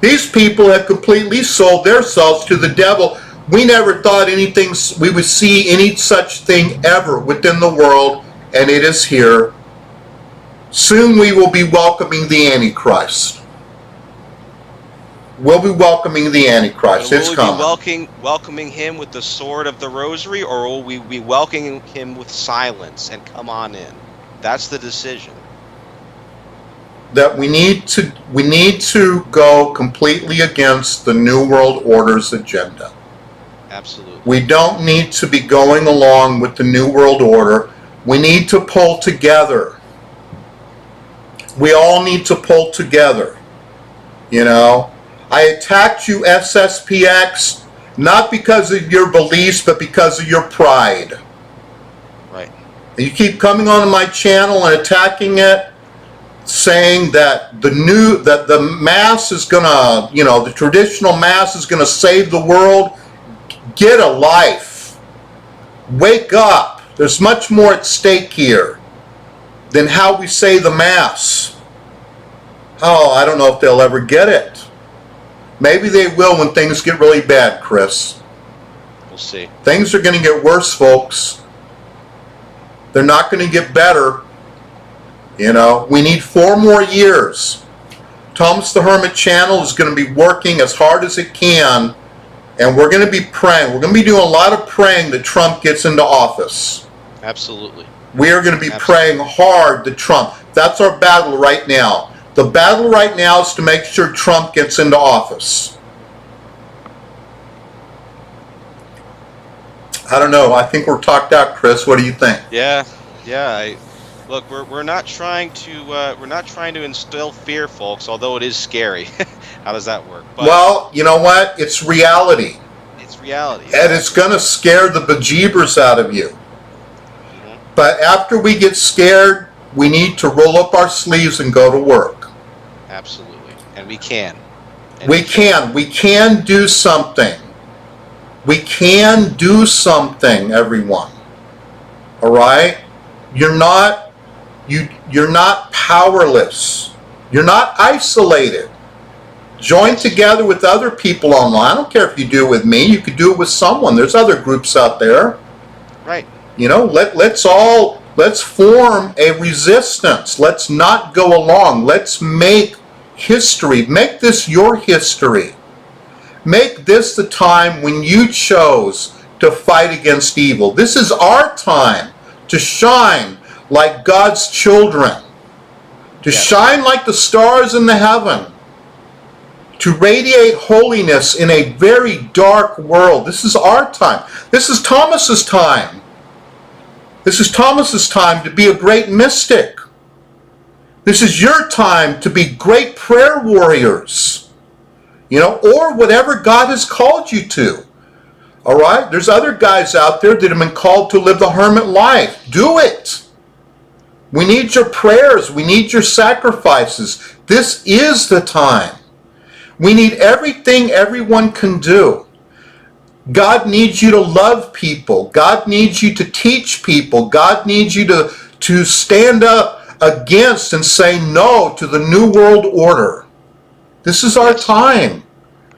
These people have completely sold themselves to the devil. We never thought we would see any such thing ever within the world, and it is here. Soon we will be welcoming the Antichrist. We'll be welcoming the Antichrist. It's coming. Will we be welcoming him with the sword of the rosary, or will we be welcoming him with silence and come on in? That's the decision. That we need to go completely against the New World Order's agenda. Absolutely. We don't need to be going along with the New World Order. We need to pull together. We all need to pull together. You know? I attacked you, SSPX, Not because of your beliefs, but because of your pride. Right. And you keep coming onto my channel and attacking it, saying that the mass is gonna, the traditional mass is gonna save the world. Get a life. Wake up. There's much more at stake here than how we say the mass. Oh, I don't know if they'll ever get it. Maybe they will when things get really bad, Chris. We'll see. Things are going to get worse, folks. They're not going to get better. We need 4 more years. Thomas the Hermit channel is going to be working as hard as it can, and we're going to be praying. We're going to be doing a lot of praying that Trump gets into office. Absolutely. We are going to be praying hard that Trump. That's our battle right now. The battle right now is to make sure Trump gets into office. I don't know. I think we're talked out, Chris. What do you think? Yeah. Look, we're not trying to instill fear, folks. Although it is scary. How does that work? But well, you know what? It's reality. It's reality. And it's going to scare the bejeebers out of you. Mm-hmm. But after we get scared, we need to roll up our sleeves and go to work. Absolutely. And we can. We can do something. We can do something, everyone. All right? You're not powerless. You're not isolated. Join together with other people online. I don't care if you do it with me. You could do it with someone. There's other groups out there. Right. Let's form a resistance. Let's not go along. Let's make history. Make this your history. Make this the time when you chose to fight against evil. This is our time to shine like God's children. To shine like the stars in the heaven. To radiate holiness in a very dark world. This is our time. This is Thomas's time. This is Thomas's time to be a great mystic. This is your time to be great prayer warriors. Or whatever God has called you to. All right? There's other guys out there that have been called to live the hermit life. Do it. We need your prayers. We need your sacrifices. This is the time. We need everything everyone can do. God needs you to love people. God needs you to teach people. God needs you to stand up against and say no to the New World Order. This is our time.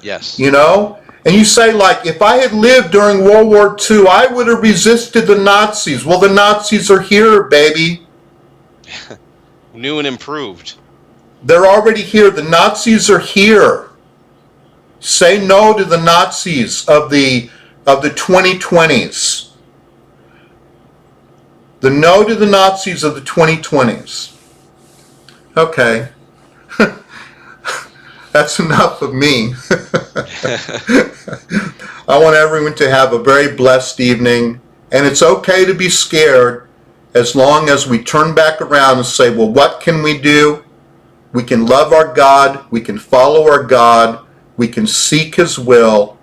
Yes. And you say, like, if I had lived during World War II, I would have resisted the Nazis. Well, the Nazis are here, baby. New and improved. They're already here. The Nazis are here. Say no to the Nazis of the 2020s. The no to the Nazis of the 2020s. Okay. That's enough of me. I want everyone to have a very blessed evening. And it's okay to be scared as long as we turn back around and say, well, what can we do? We can love our God. We can follow our God. We can seek His will.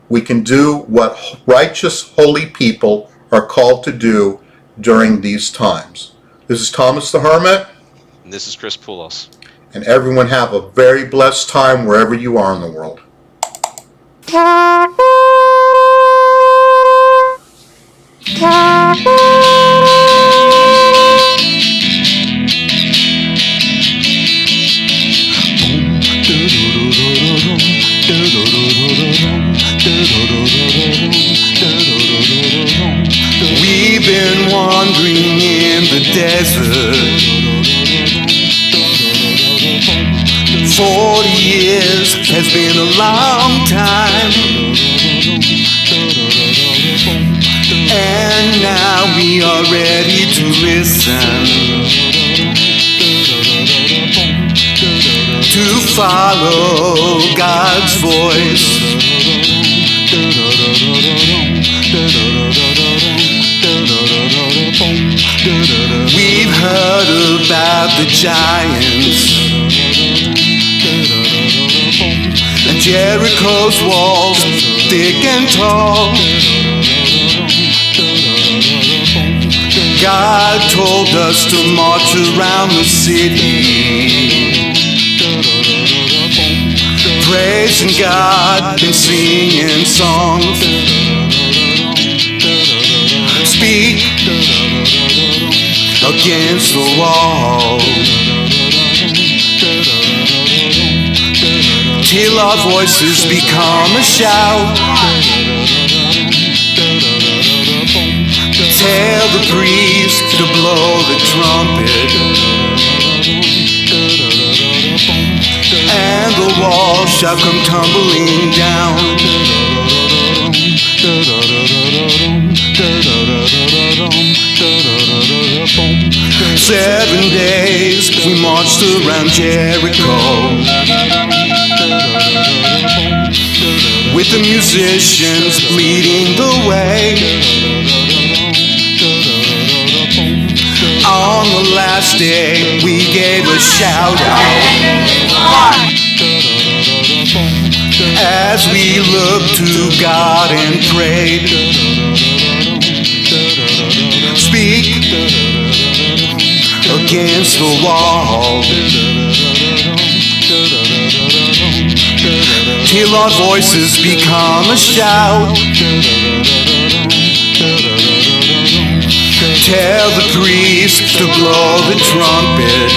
We can do what righteous, holy people are called to do during these times. This is Thomas the Hermit. And this is Chris Poulos. And everyone have a very blessed time wherever you are in the world. We've been wandering in the desert. 40 years has been a long time. And now we are ready to listen, to follow God's voice. We've heard about the giants and Jericho's walls, thick and tall. God told us to march around the city, praising God and singing songs. Speak against the wall till our voices become a shout. Tell the priest to blow the trumpet, and the walls shall come tumbling down. 7 days we marched around Jericho, with the musicians leading the way. On the last day we gave a shout out as we looked to God and prayed. Speak against the wall till our voices become a shout. Tell the priest to blow the trumpet,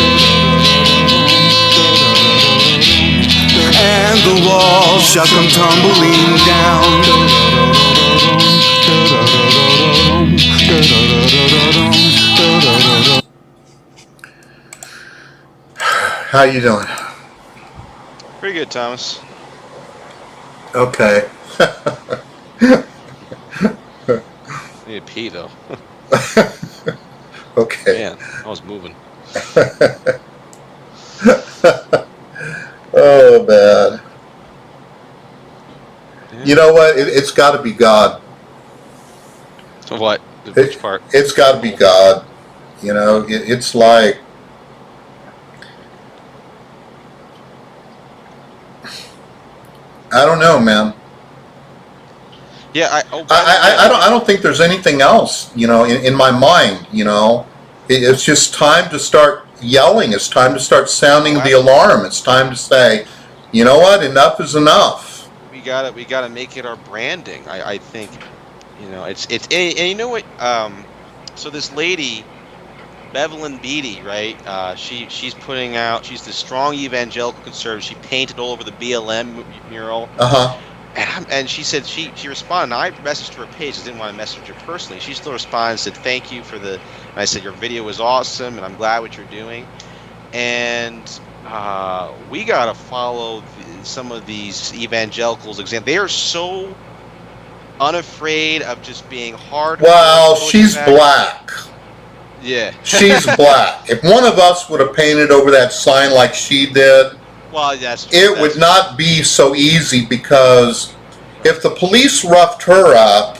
and the walls shall come tumbling down. How you doing? Pretty good, Thomas. Okay. I need to pee though. Okay. Man, I was moving. Oh, man. Yeah. You know what? It's got to be God. So what? Which part? It's got to be God. You know, it's like, I don't know, man. Yeah, I don't think there's anything else, you know, in my mind, you know. It's just time to start yelling. It's time to start sounding the alarm. It's time to say, you know what, enough is enough. We gotta make it our branding. I think, you know, it's and you know what? So this lady, Bevelyn Beatty, right? She's putting out. She's the strong evangelical conservative. She painted all over the BLM mural. And she said she responded. And I messaged her page. I didn't want to message her personally. She still responded and said thank you for the. And I said your video was awesome, and I'm glad what you're doing. And we gotta follow some of these evangelicals. They are so unafraid of just being hard. Well, she's black. Yeah. She's black. If one of us would have painted over that sign like she did, well, it would not be so easy, because if the police roughed her up,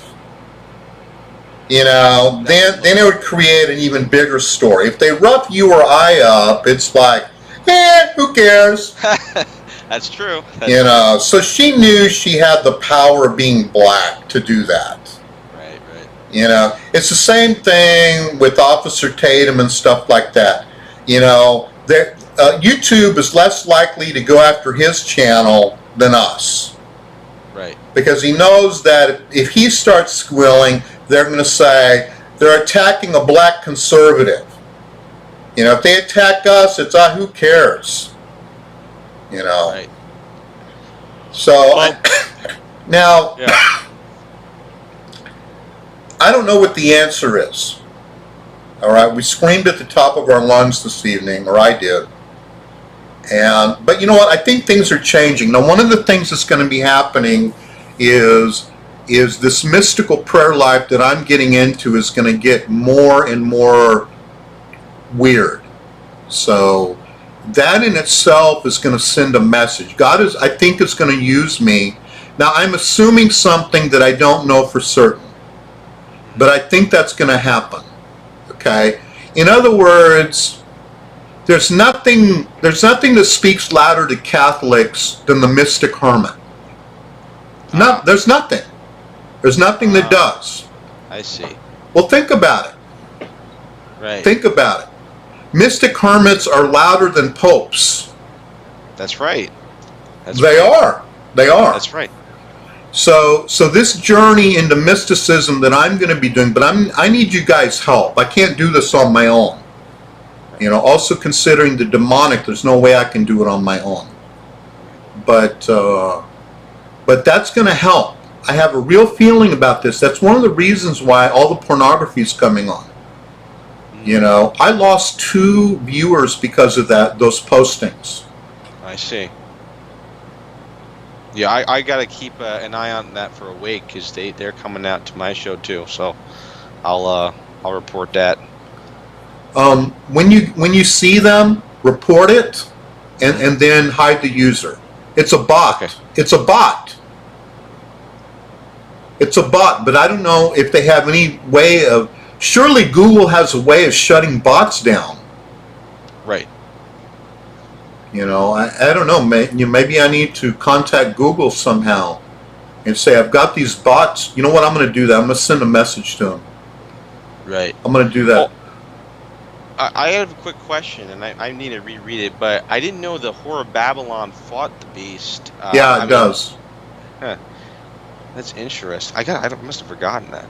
you know, then it would create an even bigger story. If they rough you or I up, it's like, who cares? That's true. You know, so she knew she had the power of being black to do that. Right. You know, it's the same thing with Officer Tatum and stuff like that. You know, YouTube is less likely to go after his channel than us. Right. Because he knows that if he starts squealing, they're going to say they're attacking a black conservative. You know, if they attack us, it's who cares? You know. Right. So well, now, yeah. I don't know what the answer is. All right, we screamed at the top of our lungs this evening, or I did. But you know what? I think things are changing. Now, one of the things that's going to be happening is this mystical prayer life that I'm getting into is going to get more and more weird. So that in itself is going to send a message. God I think, is going to use me. Now, I'm assuming something that I don't know for certain, but I think that's going to happen. Okay? In other words, there's nothing that speaks louder to Catholics than the mystic hermit. There's nothing. There's nothing that does. I see. Well, think about it. Right. Think about it. Mystic hermits are louder than popes. That's right. They are. That's right. So this journey into mysticism that I'm going to be doing, but I need you guys' help. I can't do this on my own. You know, also considering the demonic, there's no way I can do it on my own. But that's going to help. I have a real feeling about this. That's one of the reasons why all the pornography is coming on. You know, I lost 2 viewers because of those postings. I see. Yeah, I gotta keep an eye on that for a week because they're coming out to my show too. So I'll report that. When you see them, report it, and then hide the user. It's a bot. Okay. It's a bot. It's a bot, but I don't know if they have any way of. Surely Google has a way of shutting bots down. Right. You know, I don't know. Maybe I need to contact Google somehow and say, I've got these bots. You know what? I'm going to do that. I'm going to send a message to them. Right. I'm going to do that. Well, I have a quick question, and I need to reread it, but I didn't know the Whore of Babylon fought the beast. Yeah, it does. Huh. That's interesting. I must have forgotten that.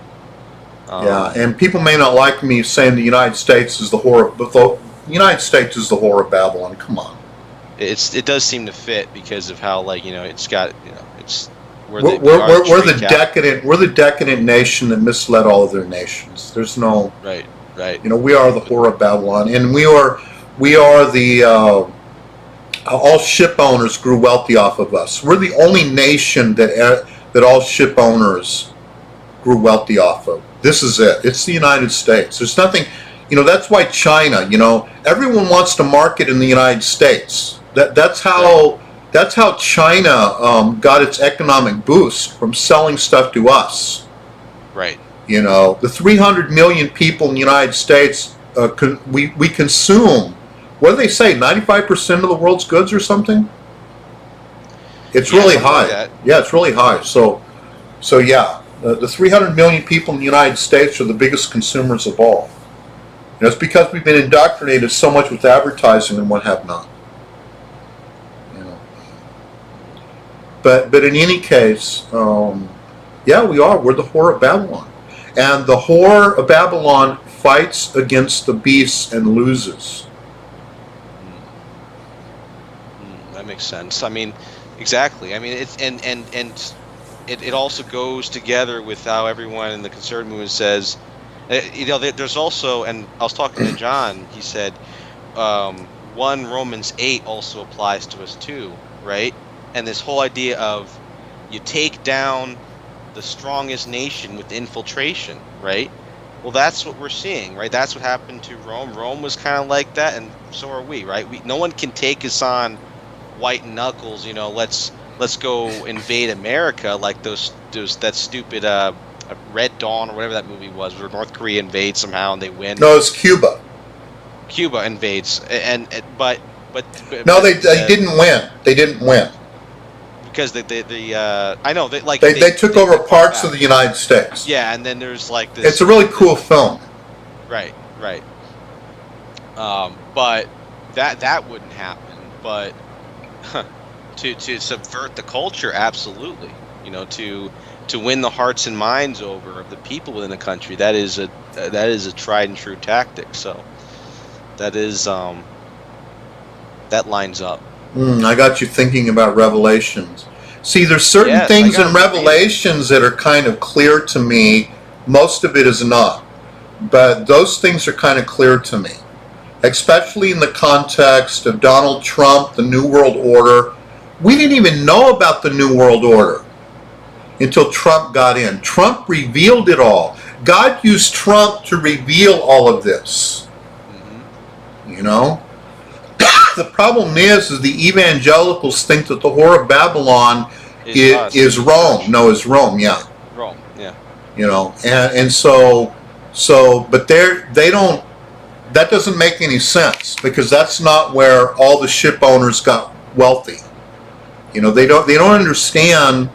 Yeah, and people may not like me saying the United States is the whore, but the United States is the Whore of Babylon. Come on. It does seem to fit because of how, like, you know, it's got, you know, it's We're the decadent nation that misled all other nations. There's no right. You know, we are the Whore of Babylon, and we are the all ship owners grew wealthy off of us. We're the only nation that all ship owners grew wealthy off of. This is it. It's the United States. There's nothing, you know. That's why China. You know, everyone wants to market in the United States. That's how China got its economic boost from selling stuff to us. Right. You know, the 300 million people in the United States, we consume, what do they say, 95% of the world's goods or something? It's really high. Like yeah, it's really high. So yeah, the 300 million people in the United States are the biggest consumers of all. And it's because we've been indoctrinated so much with advertising and what have not. You know. But in any case, yeah, we're the Whore of Babylon. And the Whore of Babylon fights against the beasts and loses. That makes sense. I mean, exactly. I mean, it's and it also goes together with how everyone in the conservative movement says, you know, there's also, and I was talking to John, he said, 1 Romans 8 also applies to us too, right? And this whole idea of you take down the strongest nation with infiltration, right? Well, that's what we're seeing, right? That's what happened to Rome. Rome was kind of like that, and so are we, right? No one can take us on white knuckles, you know, let's go invade America like that stupid Red Dawn or whatever that movie was, where North Korea invades somehow and they win. No, it's Cuba. Cuba invades, but no, they didn't win. They didn't win because I know they took over parts of the United States. Yeah, and then there's like this. It's a really cool film. Right. But that wouldn't happen. But to subvert the culture, absolutely. You know, to win the hearts and minds over of the people within the country, that is a tried and true tactic. So that is that lines up. I got you thinking about Revelations. See, there's certain things in Revelations that are kind of clear to me. Most of it is not. But those things are kind of clear to me. Especially in the context of Donald Trump, the New World Order. We didn't even know about the New World Order until Trump got in. Trump revealed it all. God used Trump to reveal all of this. You know? The problem is the evangelicals think that the Whore of Babylon is Rome. No, is Rome, yeah. Rome, yeah. You know, and so but they don't that doesn't make any sense, because that's not where all the ship owners got wealthy. They don't understand,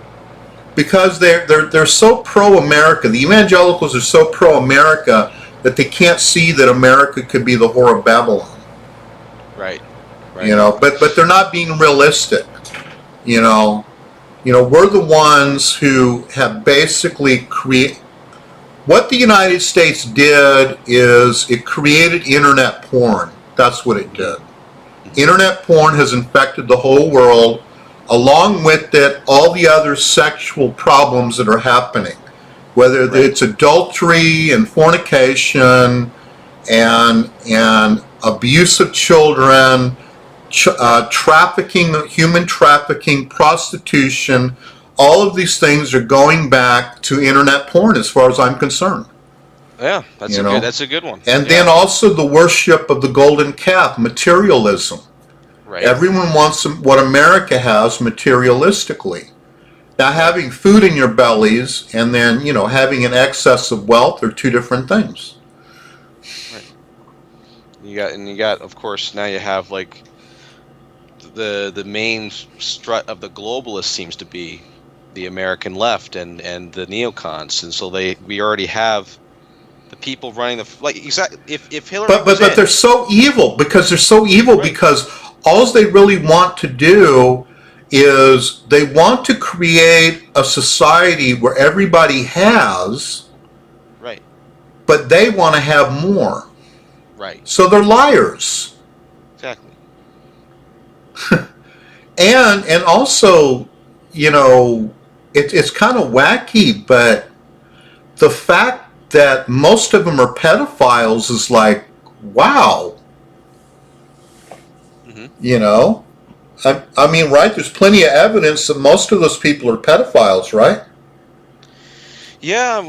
because they're so pro-America. The evangelicals are so pro-America that they can't see that America could be the whore of Babylon. Right. But they're not being realistic. We're the ones who have basically created. What the United States did is it created internet porn. That's what it did. Internet porn has infected the whole world. Along with it, all the other sexual problems that are happening, whether it's adultery and fornication and abuse of children, trafficking, human trafficking, prostitution. All of these things are going back to internet porn, as far as I'm concerned. Yeah, that's a good one. And then also the worship of the golden calf, materialism. Right. Everyone wants what America has materialistically. Now, having food in your bellies and then, having an excess of wealth are two different things. Right. You got, of course, now you have like the main strut of the globalists seems to be the American left and the neocons, and so we already have the people running if Hillary but they're so evil because all they really want to do is they want to create a society where everybody has, right, but they want to have more, right, so they're liars. Exactly. and also, it's kind of wacky, but the fact that most of them are pedophiles is like, wow. I mean, right? There's plenty of evidence that most of those people are pedophiles, right? Yeah,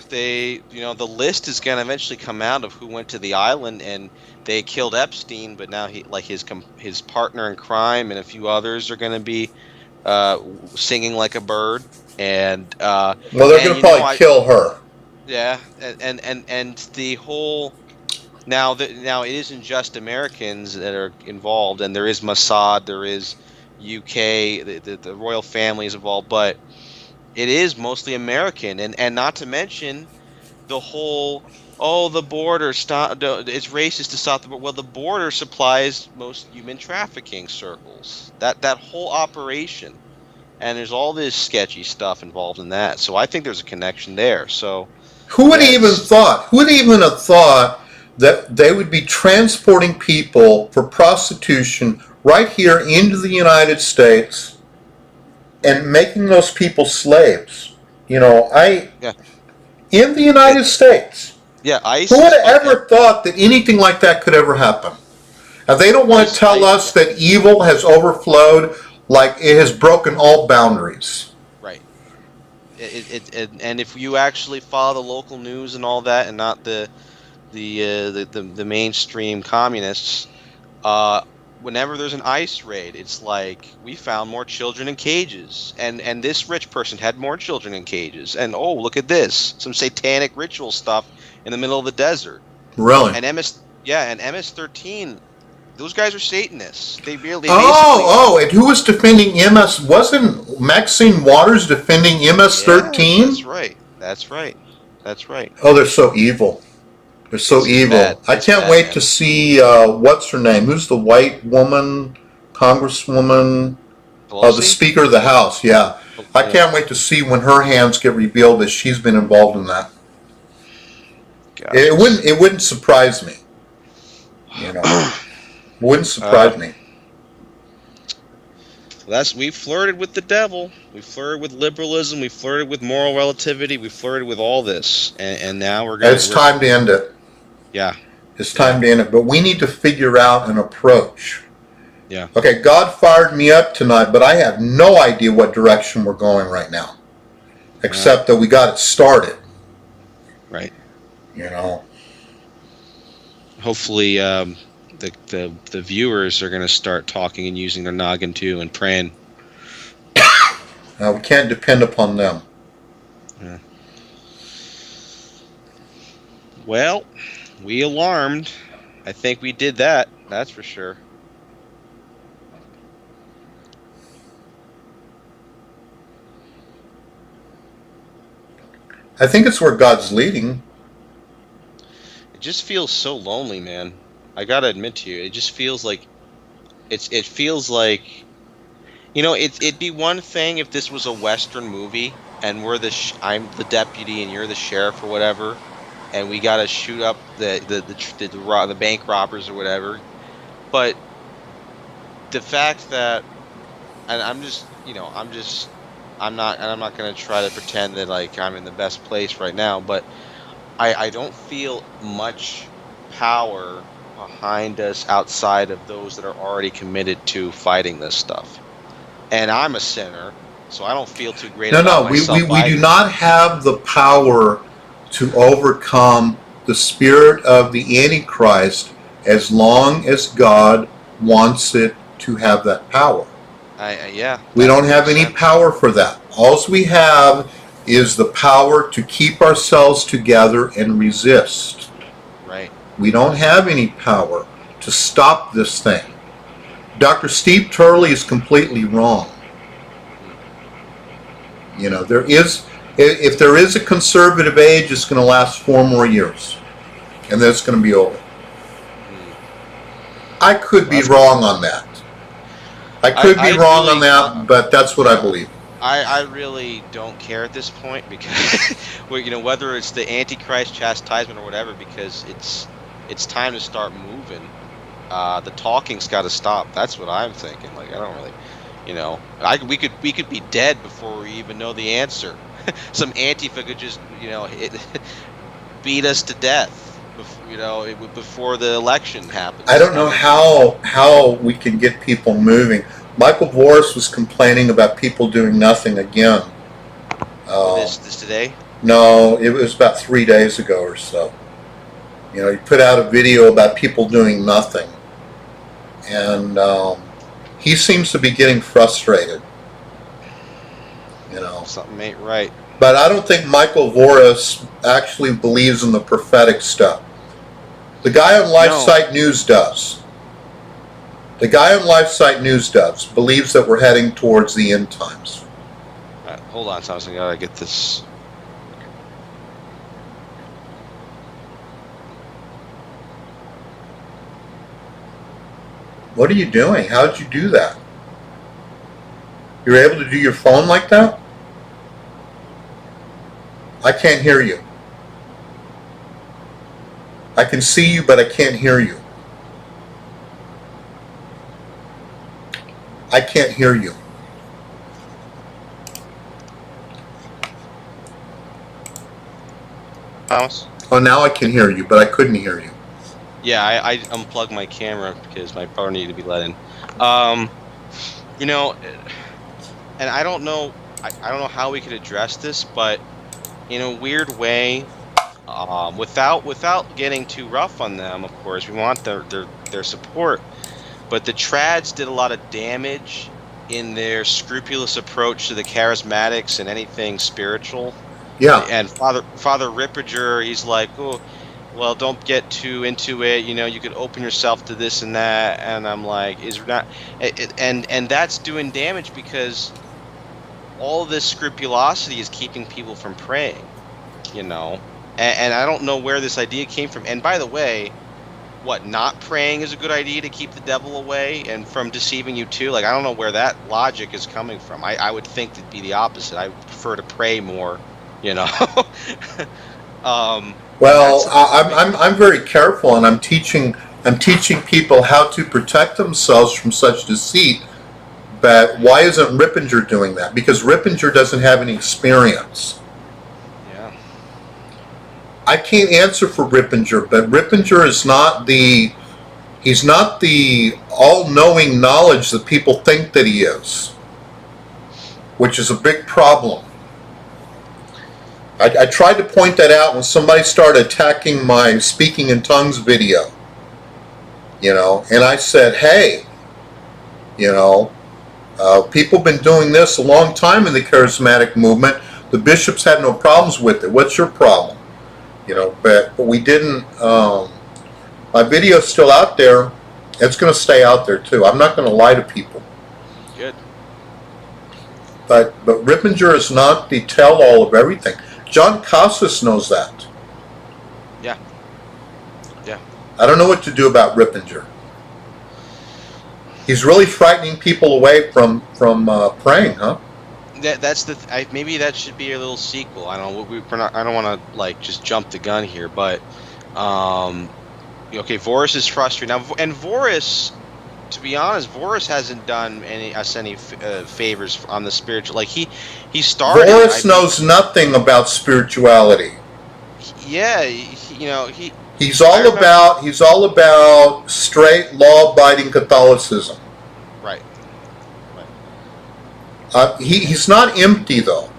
the list is going to eventually come out of who went to the island, and they killed Epstein, but now his partner in crime and a few others are going to be singing like a bird, and well, they're going to probably kill her. Yeah, and the whole now it isn't just Americans that are involved, and there is Mossad, there is UK, the royal family is involved, but it is mostly American, and not to mention the whole the border stop. It's racist to stop the border. Well, the border supplies most human trafficking circles. That whole operation, and there's all this sketchy stuff involved in that. So I think there's a connection there. So who would even have thought that they would be transporting people for prostitution right here into the United States and making those people slaves? In the United States. Yeah, ISIS. Who would have ever thought that anything like that could ever happen? And they don't want to tell us that evil has overflowed, like it has broken all boundaries. Right. And if you actually follow the local news and all that, and not the mainstream communists, whenever there's an ICE raid, it's like, we found more children in cages, and this rich person had more children in cages, and look at this, some satanic ritual stuff in the middle of the desert. Really? And MS-13, those guys are Satanists. They really. And who was defending MS? Wasn't Maxine Waters defending MS-13? Yeah, that's right. Oh, they're so evil. They're so evil. I can't wait to see what's her name? Who's the white woman, Congresswoman? The Speaker of the House. Yeah, I can't wait to see when her hands get revealed that she's been involved in that. Gosh. It wouldn't surprise me. Wouldn't surprise me. We flirted with the devil. We flirted with liberalism. We flirted with moral relativity. We flirted with all this, and now we're going. It's time to end it. Yeah. It's time to end it. But we need to figure out an approach. Yeah. Okay, God fired me up tonight, but I have no idea what direction we're going right now, except that we got it started. Right. Hopefully, the viewers are going to start talking and using their noggin too and praying. We can't depend upon them. Yeah. Well, We alarmed. I think we did that. That's for sure. I think it's where God's leading. It just feels so lonely, man. I gotta admit to you, it just feels like it feels like, it'd be one thing if this was a Western movie and I'm the deputy and you're the sheriff or whatever, and we gotta shoot up the bank robbers or whatever. But the fact that, and I'm not gonna try to pretend that like I'm in the best place right now, but I don't feel much power behind us outside of those that are already committed to fighting this stuff. And I'm a sinner, so I don't feel too great about We myself do either. not have the power to overcome the spirit of the Antichrist as long as God wants it to have that power. We don't have any power for that. All we have is the power to keep ourselves together and resist. Right. We don't have any power to stop this thing. Dr. Steve Turley is completely wrong. If there is a conservative age, it's going to last 4 more years. And then it's going to be over. I could be wrong on that. But that's what I believe. I really don't care at this point because, whether it's the Antichrist chastisement or whatever, because it's time to start moving. The talking's got to stop. That's what I'm thinking. Like, I don't really, we could be dead before we even know the answer. Some Antifa could just, beat us to death, before the election happens. I don't know how we can get people moving. Michael Voris was complaining about people doing nothing again. This today? No, it was about 3 days ago or so. He put out a video about people doing nothing. And he seems to be getting frustrated. Something ain't right. But I don't think Michael Voris actually believes in the prophetic stuff. The guy on LifeSite News does. The guy on LifeSite News does. Believes that we're heading towards the end times. All right, hold on, Thomas. I gotta get this. What are you doing? How did you do that? You're able to do your phone like that? I can't hear you. I can see you, but I can't hear you. I can't hear you. Thomas? Oh, now I can hear you, but I couldn't hear you. Yeah, I unplugged my camera because my power needed to be let in. And I don't know how we could address this, but in a weird way, without getting too rough on them, of course, we want their support. But the trads did a lot of damage in their scrupulous approach to the charismatics and anything spiritual. Yeah. And Father Ripperger, he's like, oh, well, don't get too into it. You could open yourself to this and that. And I'm like, and that's doing damage because all this scrupulosity is keeping people from praying. And I don't know where this idea came from. And by the way, not praying is a good idea to keep the devil away and from deceiving you too? Like, I don't know where that logic is coming from. I would think it'd be the opposite. I would prefer to pray more, Well, I'm very careful, and I'm teaching people how to protect themselves from such deceit. But why isn't Rippinger doing that? Because Rippinger doesn't have any experience. Yeah. I can't answer for Rippinger, but Rippinger is not he's not the all-knowing knowledge that people think that he is, which is a big problem. I tried to point that out when somebody started attacking my speaking in tongues video, and I said, hey, people have been doing this a long time in the charismatic movement. The bishops had no problems with it. What's your problem? But we didn't My video's still out there. It's going to stay out there too. I'm not going to lie to people. Good. But Rippinger is not the tell-all of everything. John Casas knows that. Yeah. Yeah. I don't know what to do about Rippinger. He's really frightening people away from praying, huh? That's maybe that should be a little sequel. I don't know. I don't want to like just jump the gun here, but okay, Voris is frustrated now, and Voris, to be honest, Voris hasn't done us any favors on the spiritual. Like he started. Voris knows nothing about spirituality. Yeah, He's all about straight law-abiding Catholicism. Right. He's not empty though.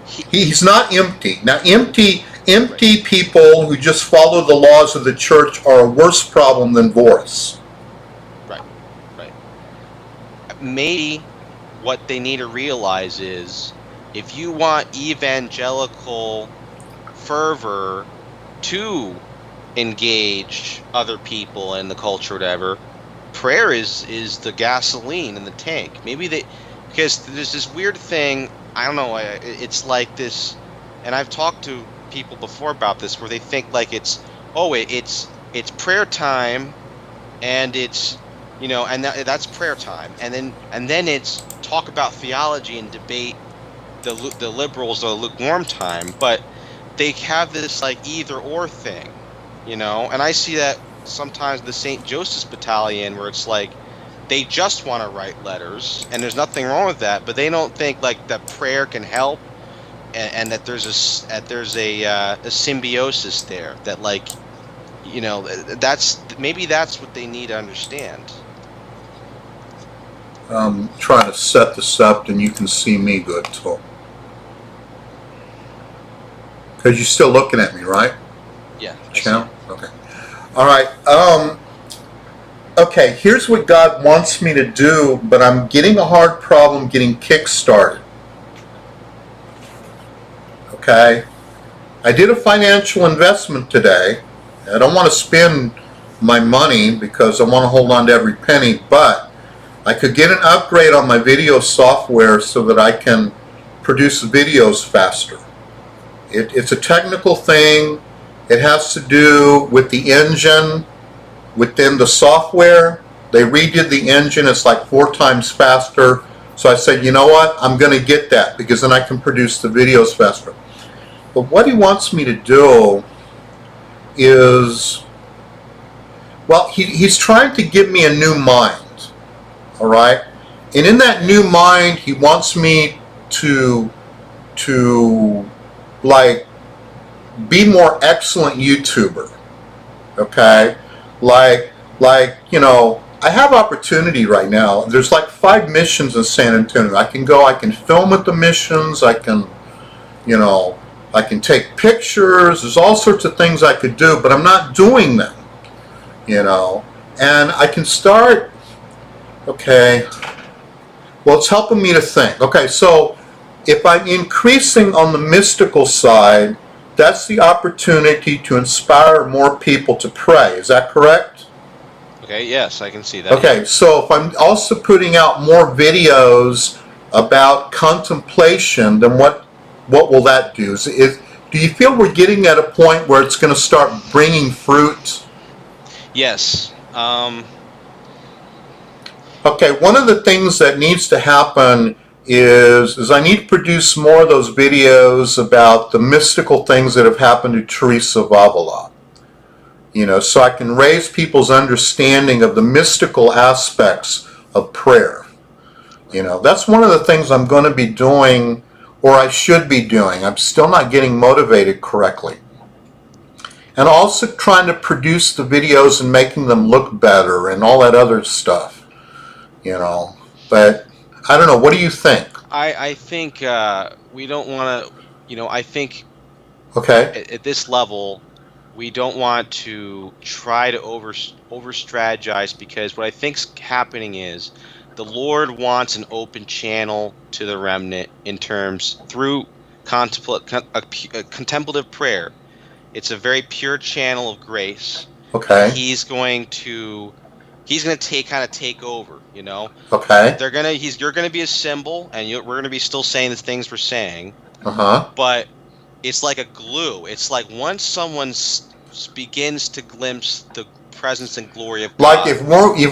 He's not empty. Now, empty people who just follow the laws of the church are a worse problem than Voris. Right. Maybe what they need to realize is, if you want evangelical fervor to engage other people in the culture, or whatever, prayer is the gasoline in the tank. Maybe because there's this weird thing. I don't know. It's like this, and I've talked to people before about this, where they think like it's prayer time, and it's and that's prayer time, and then it's talk about theology and debate the liberals or the lukewarm time, but they have this like either or thing, and I see that sometimes the St. Joseph's Battalion, where it's like they just want to write letters, and there's nothing wrong with that, but they don't think like that prayer can help, and that there's a symbiosis there, that like that's what they need to understand. I'm trying to set this up, and you can see me good too. Because you're still looking at me, right? Yeah. Channel? Okay. All right. Okay, here's what God wants me to do, but I'm getting a hard problem getting kick-started. Okay? I did a financial investment today. I don't want to spend my money because I want to hold on to every penny, but I could get an upgrade on my video software so that I can produce videos faster. It's a technical thing. It has to do with the engine within the software. They redid the engine. It's like 4 times faster. So I said, you know what? I'm going to get that, because then I can produce the videos faster. But what he wants me to do is, well, he's trying to give me a new mind. All right? And in that new mind, he wants me to like be more excellent YouTuber. Okay? Like I have opportunity right now. There's like 5 missions in San Antonio. I can go, I can film at the missions, I can take pictures. There's all sorts of things I could do, but I'm not doing them. And I can start, okay, well, it's helping me to think. Okay, so if I'm increasing on the mystical side, that's the opportunity to inspire more people to pray. Is that correct? Okay, yes, I can see that. Okay, so if I'm also putting out more videos about contemplation, then what will that do? Do you feel we're getting at a point where it's going to start bringing fruit? Yes. Okay, one of the things that needs to happen is I need to produce more of those videos about the mystical things that have happened to Teresa of Avila. So I can raise people's understanding of the mystical aspects of prayer. That's one of the things I'm going to be doing, or I should be doing. I'm still not getting motivated correctly. And also trying to produce the videos and making them look better and all that other stuff. But I don't know. What do you think? I think we don't want to, I think okay, at this level, we don't want to try to over strategize, because what I think's happening is the Lord wants an open channel to the remnant in terms through contemplative prayer. It's a very pure channel of grace, Okay. He's going to take over. You know, Okay. you're gonna be a symbol, and we're gonna be still saying the things we're saying, Uh-huh. but it's like a glue. It's like once someone begins to glimpse the presence and glory of Like God, if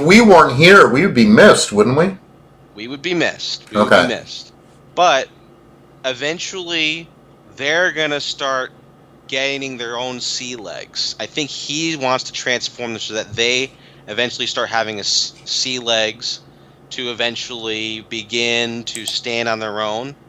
we weren't here, we would be missed, wouldn't we? we would be missed. We would be Okay. missed. But eventually, they're gonna start gaining their own sea legs. I think he wants to transform them so that they eventually start having sea legs to eventually begin to stand on their own.